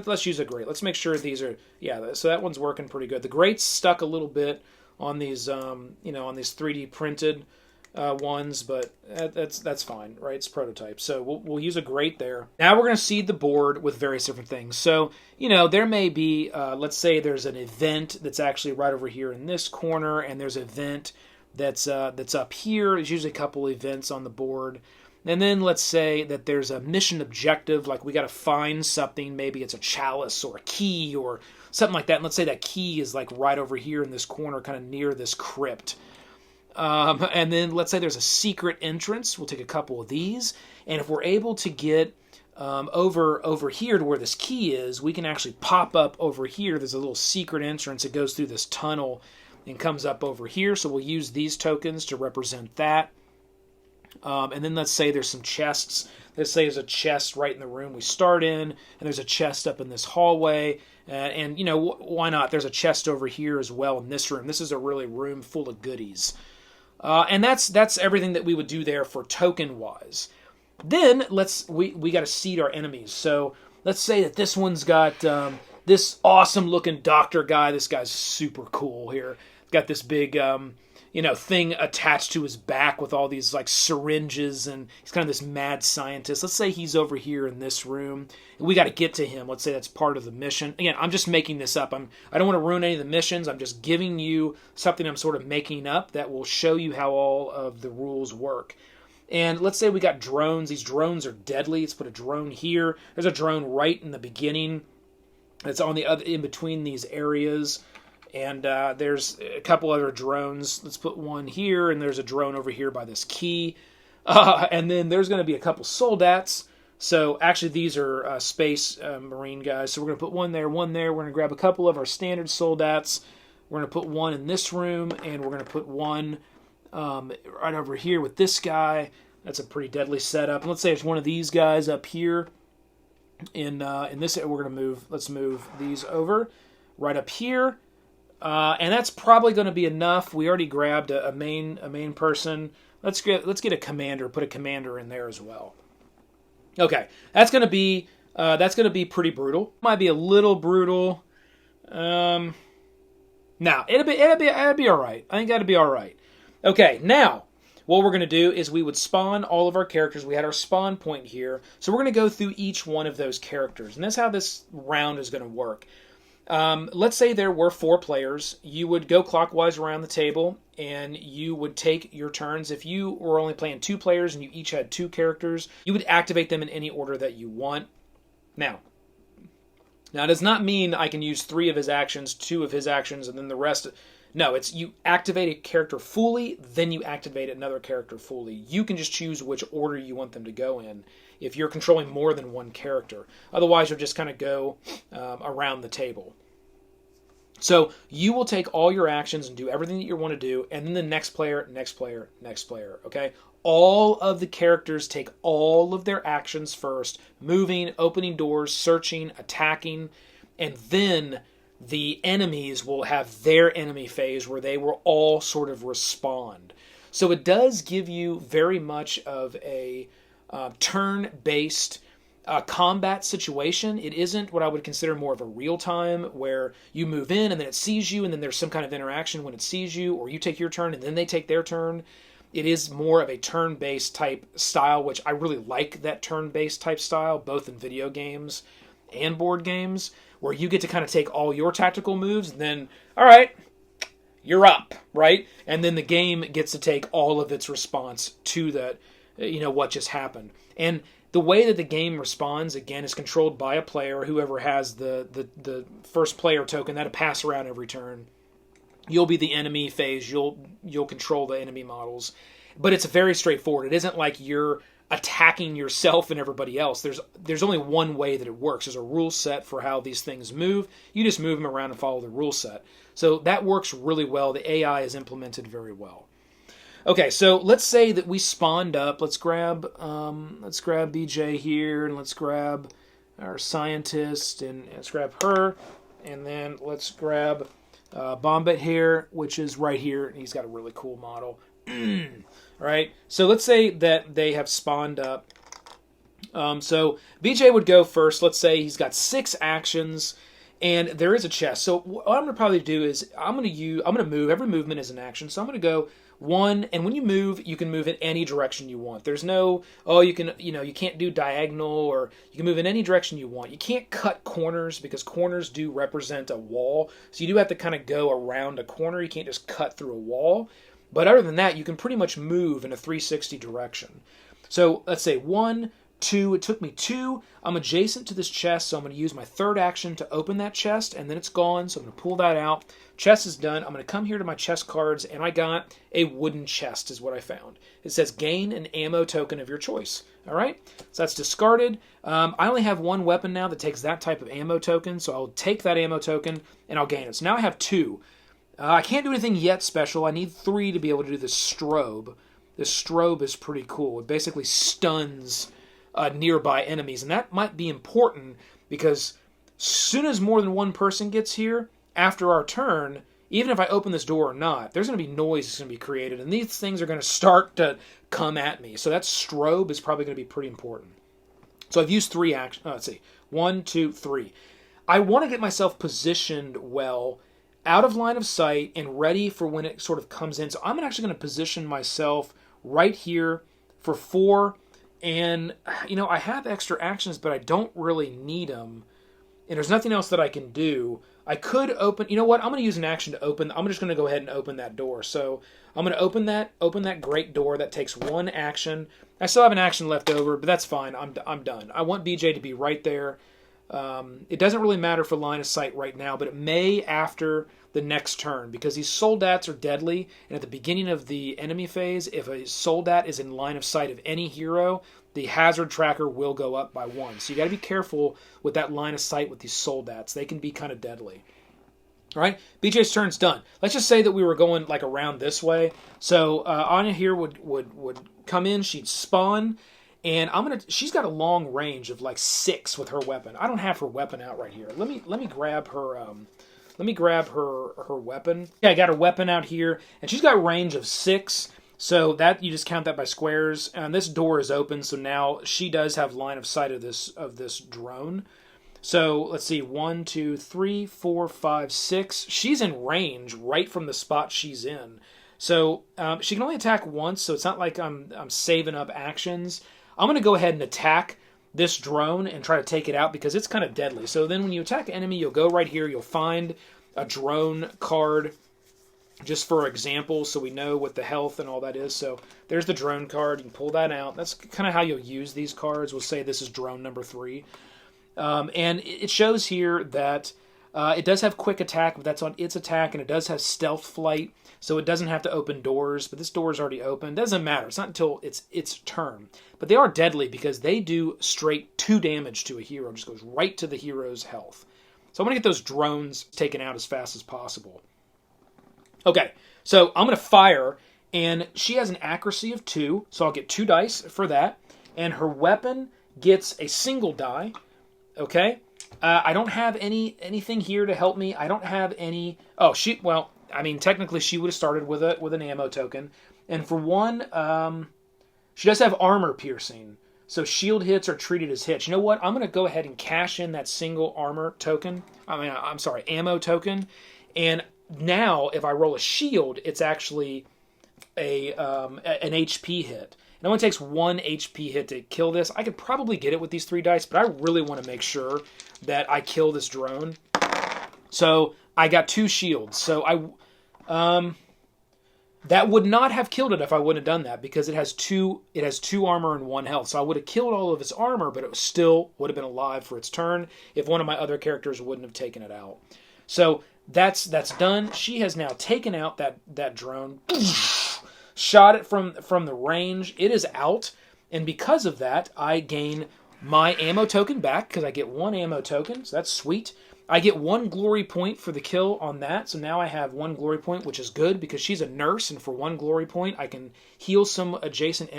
let's use a great. Let's make sure these are, so that one's working pretty good. The great's stuck a little bit on these, on these 3D printed ones, but that's fine, right? It's prototype, so we'll use a grate there. Now we're going to seed the board with various different things. So there may be, let's say there's an event that's actually right over here in this corner, and there's an event that's up here. There's usually a couple events on the board, and then let's say that there's a mission objective, like we got to find something. Maybe it's a chalice or a key or something like that. And let's say that key is right over here in this corner, kind of near this crypt. And then let's say there's a secret entrance. We'll take a couple of these, and if we're able to get over here to where this key is, we can actually pop up over here. There's a little secret entrance that goes through this tunnel and comes up over here. So we'll use these tokens to represent that. And then let's say there's some chests. Let's say there's a chest right in the room we start in, and there's a chest up in this hallway. And why not? There's a chest over here as well in this room. This is a really room full of goodies. And that's everything that we would do there for token wise. Then we got to seed our enemies. So let's say that this one's got this awesome-looking doctor guy. This guy's super cool here. He's got this big, thing attached to his back with all these, like, syringes, and he's kind of this mad scientist. Let's say he's over here in this room, and we got to get to him. Let's say that's part of the mission. Again, I'm just making this up. I don't want to ruin any of the missions. I'm just giving you something I'm sort of making up that will show you how all of the rules work. And let's say we got drones. These drones are deadly. Let's put a drone here. There's a drone right in the beginning. It's on the other, in between these areas. And there's a couple other drones. Let's put one here, and there's a drone over here by this key. And then there's going to be a couple soldats. So actually these are space marine guys. So we're going to put one there, one there. We're going to grab a couple of our standard soldats. We're going to put one in this room, and we're going to put one right over here with this guy. That's a pretty deadly setup. And let's say there's one of these guys up here. In this, we're going to move. Let's move these over right up here. And that's probably going to be enough. We already grabbed a main person. Let's get a commander. Put a commander in there as well. Okay, that's going to be pretty brutal. Might be a little brutal. No, it'll be all right. I think that'll be all right. Okay, now what we're going to do is we would spawn all of our characters. We had our spawn point here, so we're going to go through each one of those characters, and that's how this round is going to work. Let's say there were 4 players. You would go clockwise around the table, and you would take your turns. If you were only playing 2 players and you each had 2 characters, you would activate them in any order that you want. Now it does not mean I can use 3 of his actions, 2 of his actions, and then the rest. No, it's you activate a character fully, then you activate another character fully. You can just choose which order you want them to go in if you're controlling more than one character. Otherwise, you'll just kind of go around the table. So you will take all your actions and do everything that you want to do, and then the next player, next player, next player, okay? All of the characters take all of their actions first, moving, opening doors, searching, attacking, and then the enemies will have their enemy phase where they will all sort of respond. So it does give you very much of a turn-based combat situation. It isn't what I would consider more of a real-time where you move in and then it sees you and then there's some kind of interaction when it sees you, or you take your turn and then they take their turn. It is more of a turn-based type style, which I really like that turn-based type style, both in video games and board games, where you get to kind of take all your tactical moves and then, all right, you're up, right? And then the game gets to take all of its response to that, what just happened. And the way that the game responds, again, is controlled by a player, whoever has the first player token. That'll pass around every turn. You'll be the enemy phase. You'll control the enemy models. But it's very straightforward. It isn't like you're attacking yourself and everybody else. There's only one way that it works. There's a rule set for how these things move. You just move them around and follow the rule set. So that works really well. The AI is implemented very well. Okay, so let's say that we spawned up. Let's grab BJ here, and let's grab our scientist, and let's grab her, and then let's grab Bombet here, which is right here, and he's got a really cool model. Right? So let's say that they have spawned up. So BJ would go first. Let's say he's got 6 actions, and there is a chest. So what I'm going to probably do is I'm going to move. Every movement is an action. So I'm going to go 1, and when you move, you can move in any direction you want. There's no, you can't do diagonal, or you can move in any direction you want. You can't cut corners because corners do represent a wall. So you do have to kind of go around a corner. You can't just cut through a wall. But other than that, you can pretty much move in a 360 direction. So let's say 1, 2, it took me 2. I'm adjacent to this chest, so I'm going to use my third action to open that chest, and then it's gone, so I'm going to pull that out. Chest is done. I'm going to come here to my chest cards, and I got a wooden chest is what I found. It says gain an ammo token of your choice. All right, so that's discarded. I only have 1 weapon now that takes that type of ammo token, so I'll take that ammo token, and I'll gain it. So now I have 2. I can't do anything yet special. I need 3 to be able to do the strobe. The strobe is pretty cool. It basically stuns nearby enemies, and that might be important because as soon as more than 1 person gets here, after our turn, even if I open this door or not, there's going to be noise that's going to be created, and these things are going to start to come at me. So that strobe is probably going to be pretty important. So I've used 3 actions. Let's see. 1, 2, 3. I want to get myself positioned well, out of line of sight, and ready for when it sort of comes in. So I'm actually going to position myself right here for 4. And, I have extra actions, but I don't really need them. And there's nothing else that I can do. I could open... You know what? I'm going to use an action to open... I'm just going to go ahead and open that door. So I'm going to open that great door. That takes 1 action. I still have an action left over, but that's fine. I'm done. I want BJ to be right there. It doesn't really matter for line of sight right now, but it may after the next turn, because these soldats are deadly, and at the beginning of the enemy phase, if a soldat is in line of sight of any hero, the hazard tracker will go up by 1. So you got to be careful with that line of sight with these soldats. They can be kind of deadly. All right, BJ's turn's done. Let's just say that we were going like around this way. So Anya here would come in, she'd spawn, and she's got a long range of like 6 with her weapon. I don't have her weapon out right here. Let me grab her her weapon. Yeah, I got her weapon out here, and she's got a range of 6. So that you just count that by squares. And this door is open, so now she does have line of sight of this drone. So let's see, 1, 2, 3, 4, 5, 6. She's in range right from the spot she's in. So she can only attack once, so it's not like I'm saving up actions. I'm going to go ahead and attack this drone and try to take it out because it's kind of deadly. So then when you attack an enemy, you'll go right here, you'll find a drone card just for example, so we know what the health and all that is. So there's the drone card. You can pull that out. That's kind of how you'll use these cards. We'll say this is drone number 3. And it shows here that it does have quick attack, but that's on its attack, and it does have stealth flight, so it doesn't have to open doors, but this door is already open. It doesn't matter. It's not until it's its turn. But they are deadly because they do straight 2 damage to a hero. It just goes right to the hero's health. So I'm going to get those drones taken out as fast as possible. Okay, so I'm going to fire, and she has an accuracy of 2, so I'll get 2 dice for that, and her weapon gets a single die. Okay, I don't have anything here to help me. I don't have any. Oh, technically she would have started with an ammo token, and for 1, she does have armor piercing, so shield hits are treated as hits. You know what? I'm going to go ahead and cash in that single ammo token, and now if I roll a shield, it's actually an HP hit. It only takes 1 HP hit to kill this. I could probably get it with these 3 dice, but I really want to make sure that I kill this drone. So I got 2 shields. So that would not have killed it if I wouldn't have done that, because it has 2 armor and 1 health. So I would have killed all of its armor, but it still would have been alive for its turn if one of my other characters wouldn't have taken it out. So that's done. She has now taken out that drone. Shot it from the range. It is out, and because of that, I gain my ammo token back because I get 1 ammo token, so that's sweet. I get 1 glory point for the kill on that, so now I have 1 glory point, which is good because she's a nurse, and for 1 glory point, I can heal some adjacent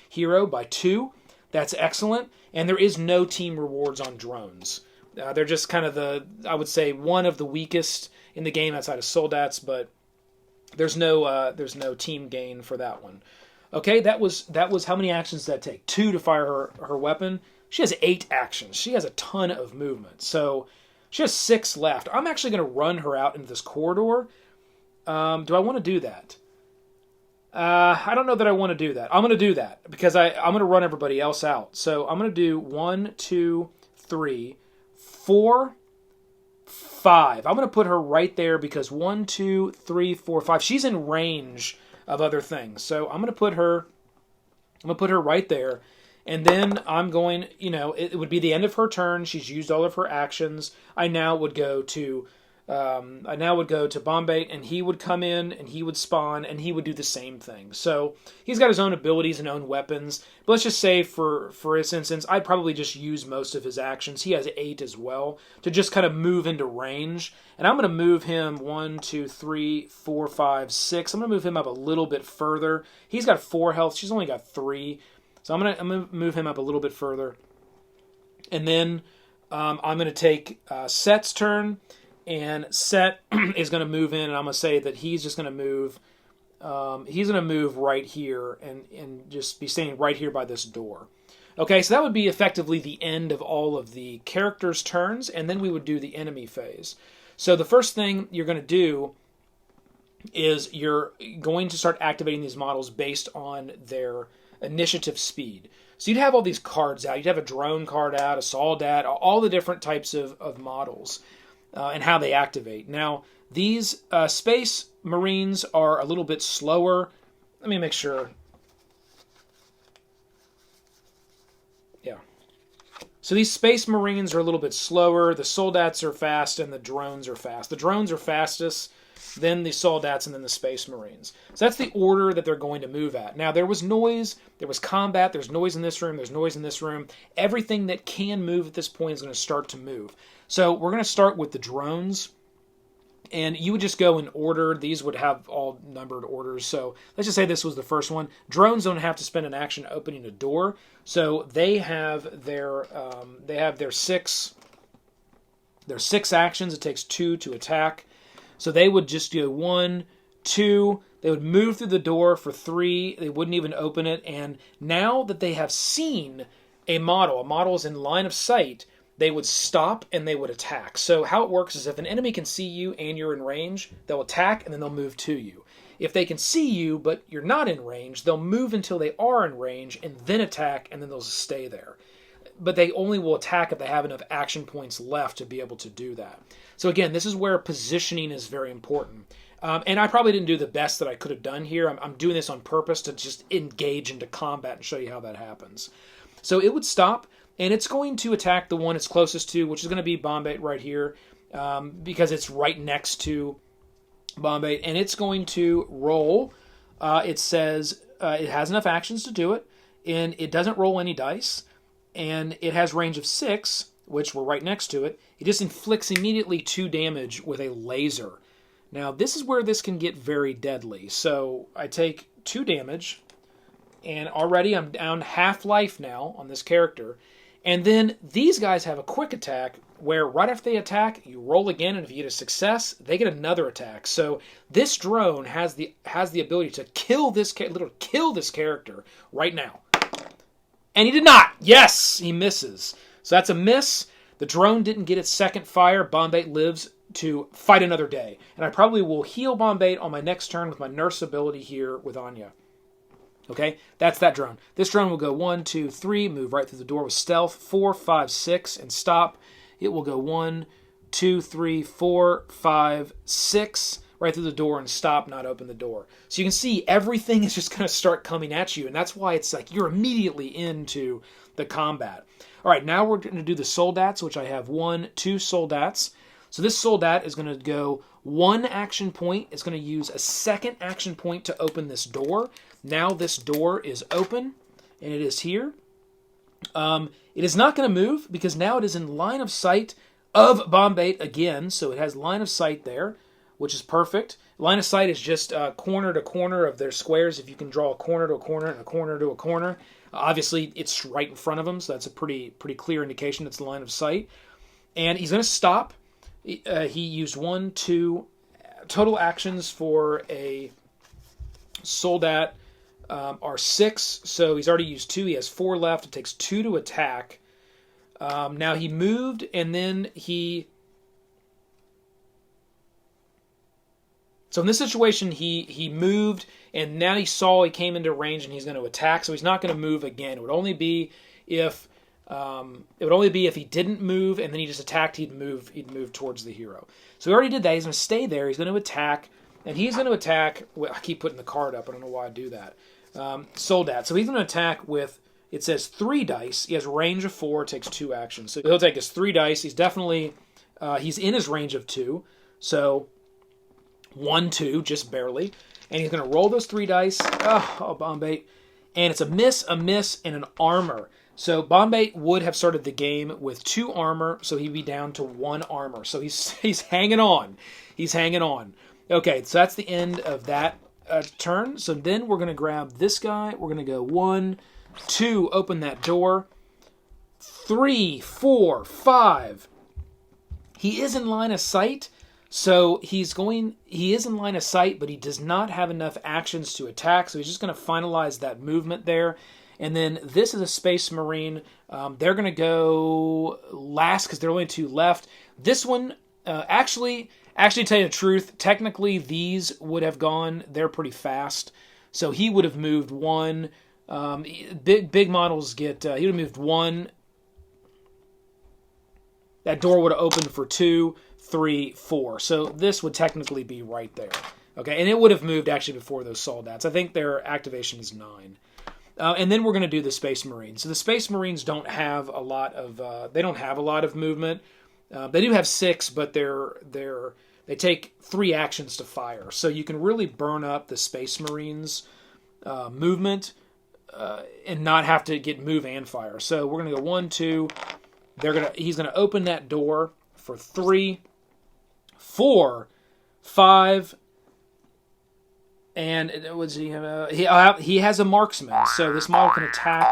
hero by 2. That's excellent, and there is no team rewards on drones. They're just kind of I would say, one of the weakest in the game outside of soldats, but there's no team gain for that one. Okay, that was how many actions did that take? 2 to fire her weapon. She has 8 actions. She has a ton of movement. So she has 6 left. I'm actually going to run her out into this corridor. Do I want to do that? I don't know that I want to do that. I'm going to do that because I'm going to run everybody else out. So I'm going to do 1, 2, 3, 4, 5. I'm going to put her right there because 1, 2, 3, 4, 5. She's in range of other things. So I'm going to put her right there. And then I'm going, it would be the end of her turn. She's used all of her actions. I now would go to Bombay, and he would come in, and he would spawn, and he would do the same thing. So he's got his own abilities and own weapons. But let's just say, for his instance, I'd probably just use most of his actions. He has 8 as well, to just kind of move into range. And I'm going to move him 1, 2, 3, 4, 5, 6. I'm going to move him up a little bit further. He's got 4 health. She's only got 3. So I'm going to move him up a little bit further. And then I'm going to take Set's turn. And Set is going to move in, and I'm going to say that he's just going to move. He's going to move right here and just be standing right here by this door. Okay, so that would be effectively the end of all of the characters' turns, and then we would do the enemy phase. So the first thing you're going to do is you're going to start activating these models based on their initiative speed. So you'd have all these cards out. You'd have a drone card out, a soldat, all the different types of models and how they activate. Now, these Space Marines are a little bit slower. Let me make sure. Yeah. So these Space Marines are a little bit slower. The soldats are fast, and the drones are fast. The drones are fastest, then the soldats, and then the Space Marines. So that's the order that they're going to move at. Now, there was noise, there was combat, there's noise in this room, there's noise in this room. Everything that can move at this point is going to start to move. So we're going to start with the drones, and you would just go in order. These would have all numbered orders. So let's just say this was the first one. Drones don't have to spend an action opening a door, so they have their six actions. It takes 2 to attack. So they would just do 1, 2. They would move through the door for 3. They wouldn't even open it. And now that they have seen a model is in line of sight, they would stop and they would attack. So how it works is if an enemy can see you and you're in range, they'll attack and then they'll move to you. If they can see you but you're not in range, they'll move until they are in range and then attack, and then they'll stay there. But they only will attack if they have enough action points left to be able to do that. So again, this is where positioning is very important. And I probably didn't do the best that I could have done here. I'm doing this on purpose to just engage into combat and show you how that happens. So it would stop, and it's going to attack the one it's closest to, which is going to be Bombay right here, because it's right next to Bombay, and it's going to roll. It says it has enough actions to do it, and it doesn't roll any dice, and it has range of 6, which we're right next to it. It just inflicts immediately 2 damage with a laser. Now, this is where this can get very deadly. So I take 2 damage, and already I'm down half life now on this character. And then these guys have a quick attack where right after they attack, you roll again, and if you get a success, they get another attack. So this drone has the ability to kill this character right now. And he did not. Yes, he misses. So that's a miss. The drone didn't get its second fire. Bombay lives to fight another day. And I probably will heal Bombay on my next turn with my nurse ability here with Anya. Okay, that's that drone. This drone will go 1, 2, 3, move right through the door with stealth, 4, 5, 6, and stop. It will go 1, 2, 3, 4, 5, 6, right through the door and stop, not open the door. So you can see everything is just going to start coming at you, and that's why it's like you're immediately into the combat. All right, now we're going to do the soldats, which I have 1, 2 soldats. So this soldat is going to go 1 action point. It's going to use a second action point to open this door. Now this door is open, and it is here. It is not going to move because now it is in line of sight of Bombay again. So it has line of sight there, which is perfect. Line of sight is just corner to corner of their squares. If you can draw a corner to a corner and a corner to a corner, obviously it's right in front of them. So that's a pretty clear indication it's the line of sight. And he's going to stop. He used 1, 2 total actions for a soldat. Are 6, so he's already used 2. He has 4 left. It takes 2 to attack. Now he moved, and then he... So in this situation, he moved, and now he saw he came into range, and he's going to attack. So he's not going to move again. It would only be if he didn't move, and then he just attacked. He'd move towards the hero. So he already did that. He's going to stay there. He's going to attack, and he's going to attack. Well, I keep putting the card up. I don't know why I do that. Soldat. So he's going to attack with, it says 3 dice. He has range of 4, takes 2 actions. So he'll take his 3 dice. He's definitely, he's in his range of 2. So 1, 2, just barely. And he's going to roll those 3 dice. Oh, Bombay. And it's a miss, and an armor. So Bombay would have started the game with 2 armor, so he'd be down to 1 armor. So he's hanging on. He's hanging on. Okay, so that's the end of that turn. So then we're going to grab this guy. We're going to go 1, 2, open that door. 3, 4, 5. He is in line of sight. So he is in line of sight, but he does not have enough actions to attack. So he's just going to finalize that movement there. And then this is a Space Marine. They're going to go last because there are only 2 left. This one, actually, to tell you the truth, technically these would have gone. They're pretty fast. So he would have moved 1. Big models get, he would have moved 1. That door would have opened for 2, 3, 4. So this would technically be right there. Okay, and it would have moved actually before those soldats. I think their activation is 9. And then we're going to do the Space Marines. So the Space Marines don't have a lot of movement. They do have 6, but they take 3 actions to fire. So you can really burn up the Space Marines movement and not have to get move and fire. So we're going to go 1, 2. He's going to open that door for 3, 4, 5. And he has a marksman, so this model can attack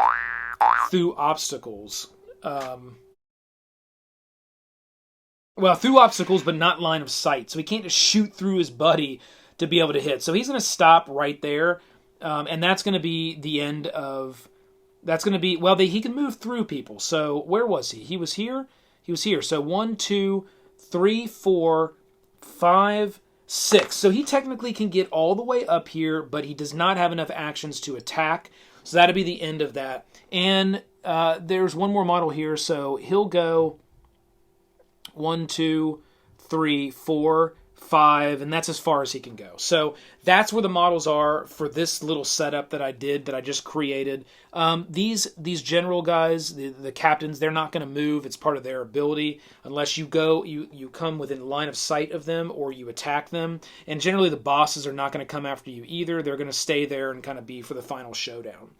through obstacles. Through obstacles, but not line of sight. So he can't just shoot through his buddy to be able to hit. So he's going to stop right there, and that's going to be the end of... That's going to be... Well, he can move through people. So where was he? He was here. He was here. So 1, 2, 3, 4, 5... 6. So he technically can get all the way up here, but he does not have enough actions to attack. So that'll be the end of that. And there's one more model here, so he'll go 1, 2, 3, 4, 5, and that's as far as he can go. So that's where the models are for this little setup that I did, that I just created. These general guys, the captains, they're not going to move. It's part of their ability unless you come within line of sight of them or you attack them. And generally the bosses are not going to come after you either. They're going to stay there and kind of be for the final showdown.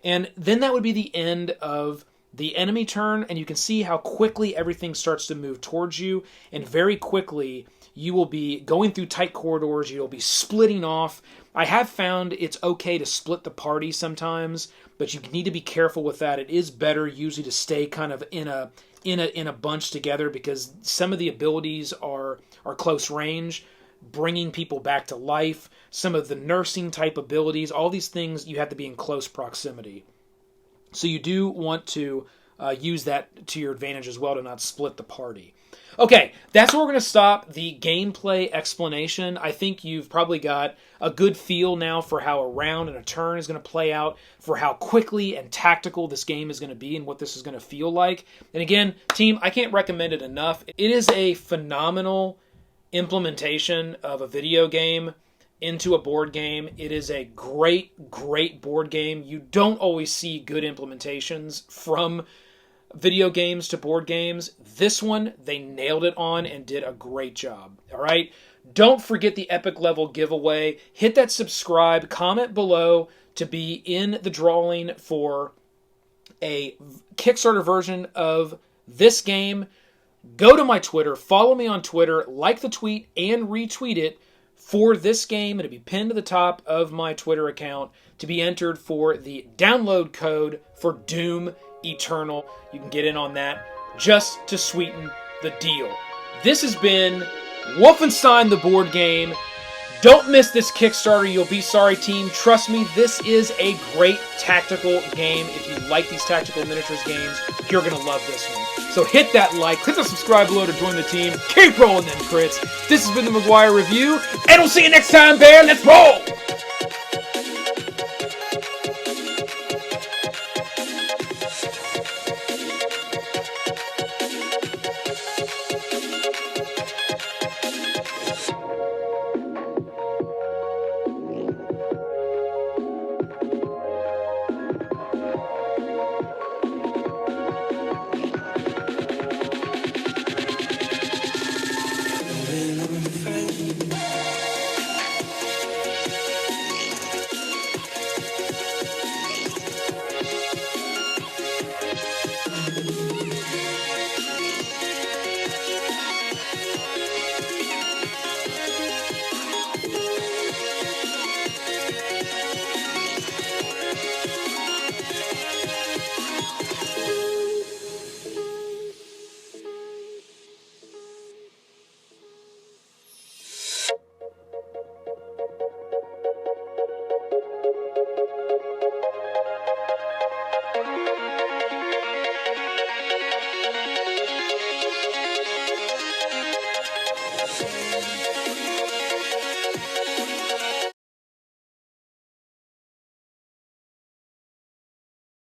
And then that would be the end of the enemy turn, and you can see how quickly everything starts to move towards you, and very quickly you will be going through tight corridors, you'll be splitting off. I have found it's okay to split the party sometimes, but you need to be careful with that. It is better usually to stay kind of in a bunch together, because some of the abilities are close range, bringing people back to life. Some of the nursing type abilities, all these things you have to be in close proximity. So you do want to use that to your advantage as well, to not split the party. Okay, that's where we're going to stop the gameplay explanation. I think you've probably got a good feel now for how a round and a turn is going to play out, for how quickly and tactical this game is going to be and what this is going to feel like. And again, team, I can't recommend it enough. It is a phenomenal implementation of a video game into a board game. It is a great, great board game. You don't always see good implementations from video games to board games. This one, they nailed it on and did a great job. All right? Don't forget the epic level giveaway. Hit that subscribe, comment below to be in the drawing for a Kickstarter version of this game. Go to my Twitter, follow me on Twitter, like the tweet and retweet it for this game. It'll be pinned to the top of my Twitter account to be entered for the download code for Doom Eternal. You can get in on that just to sweeten the deal. This has been Wolfenstein the board game. Don't miss this Kickstarter. You'll be sorry, team. Trust me, this is a great tactical game. If you like these tactical miniatures games, you're going to love this one. So hit that like, click the subscribe below to join the team. Keep rolling them crits. This has been the McGuire Review, and we'll see you next time, Bear. Let's roll!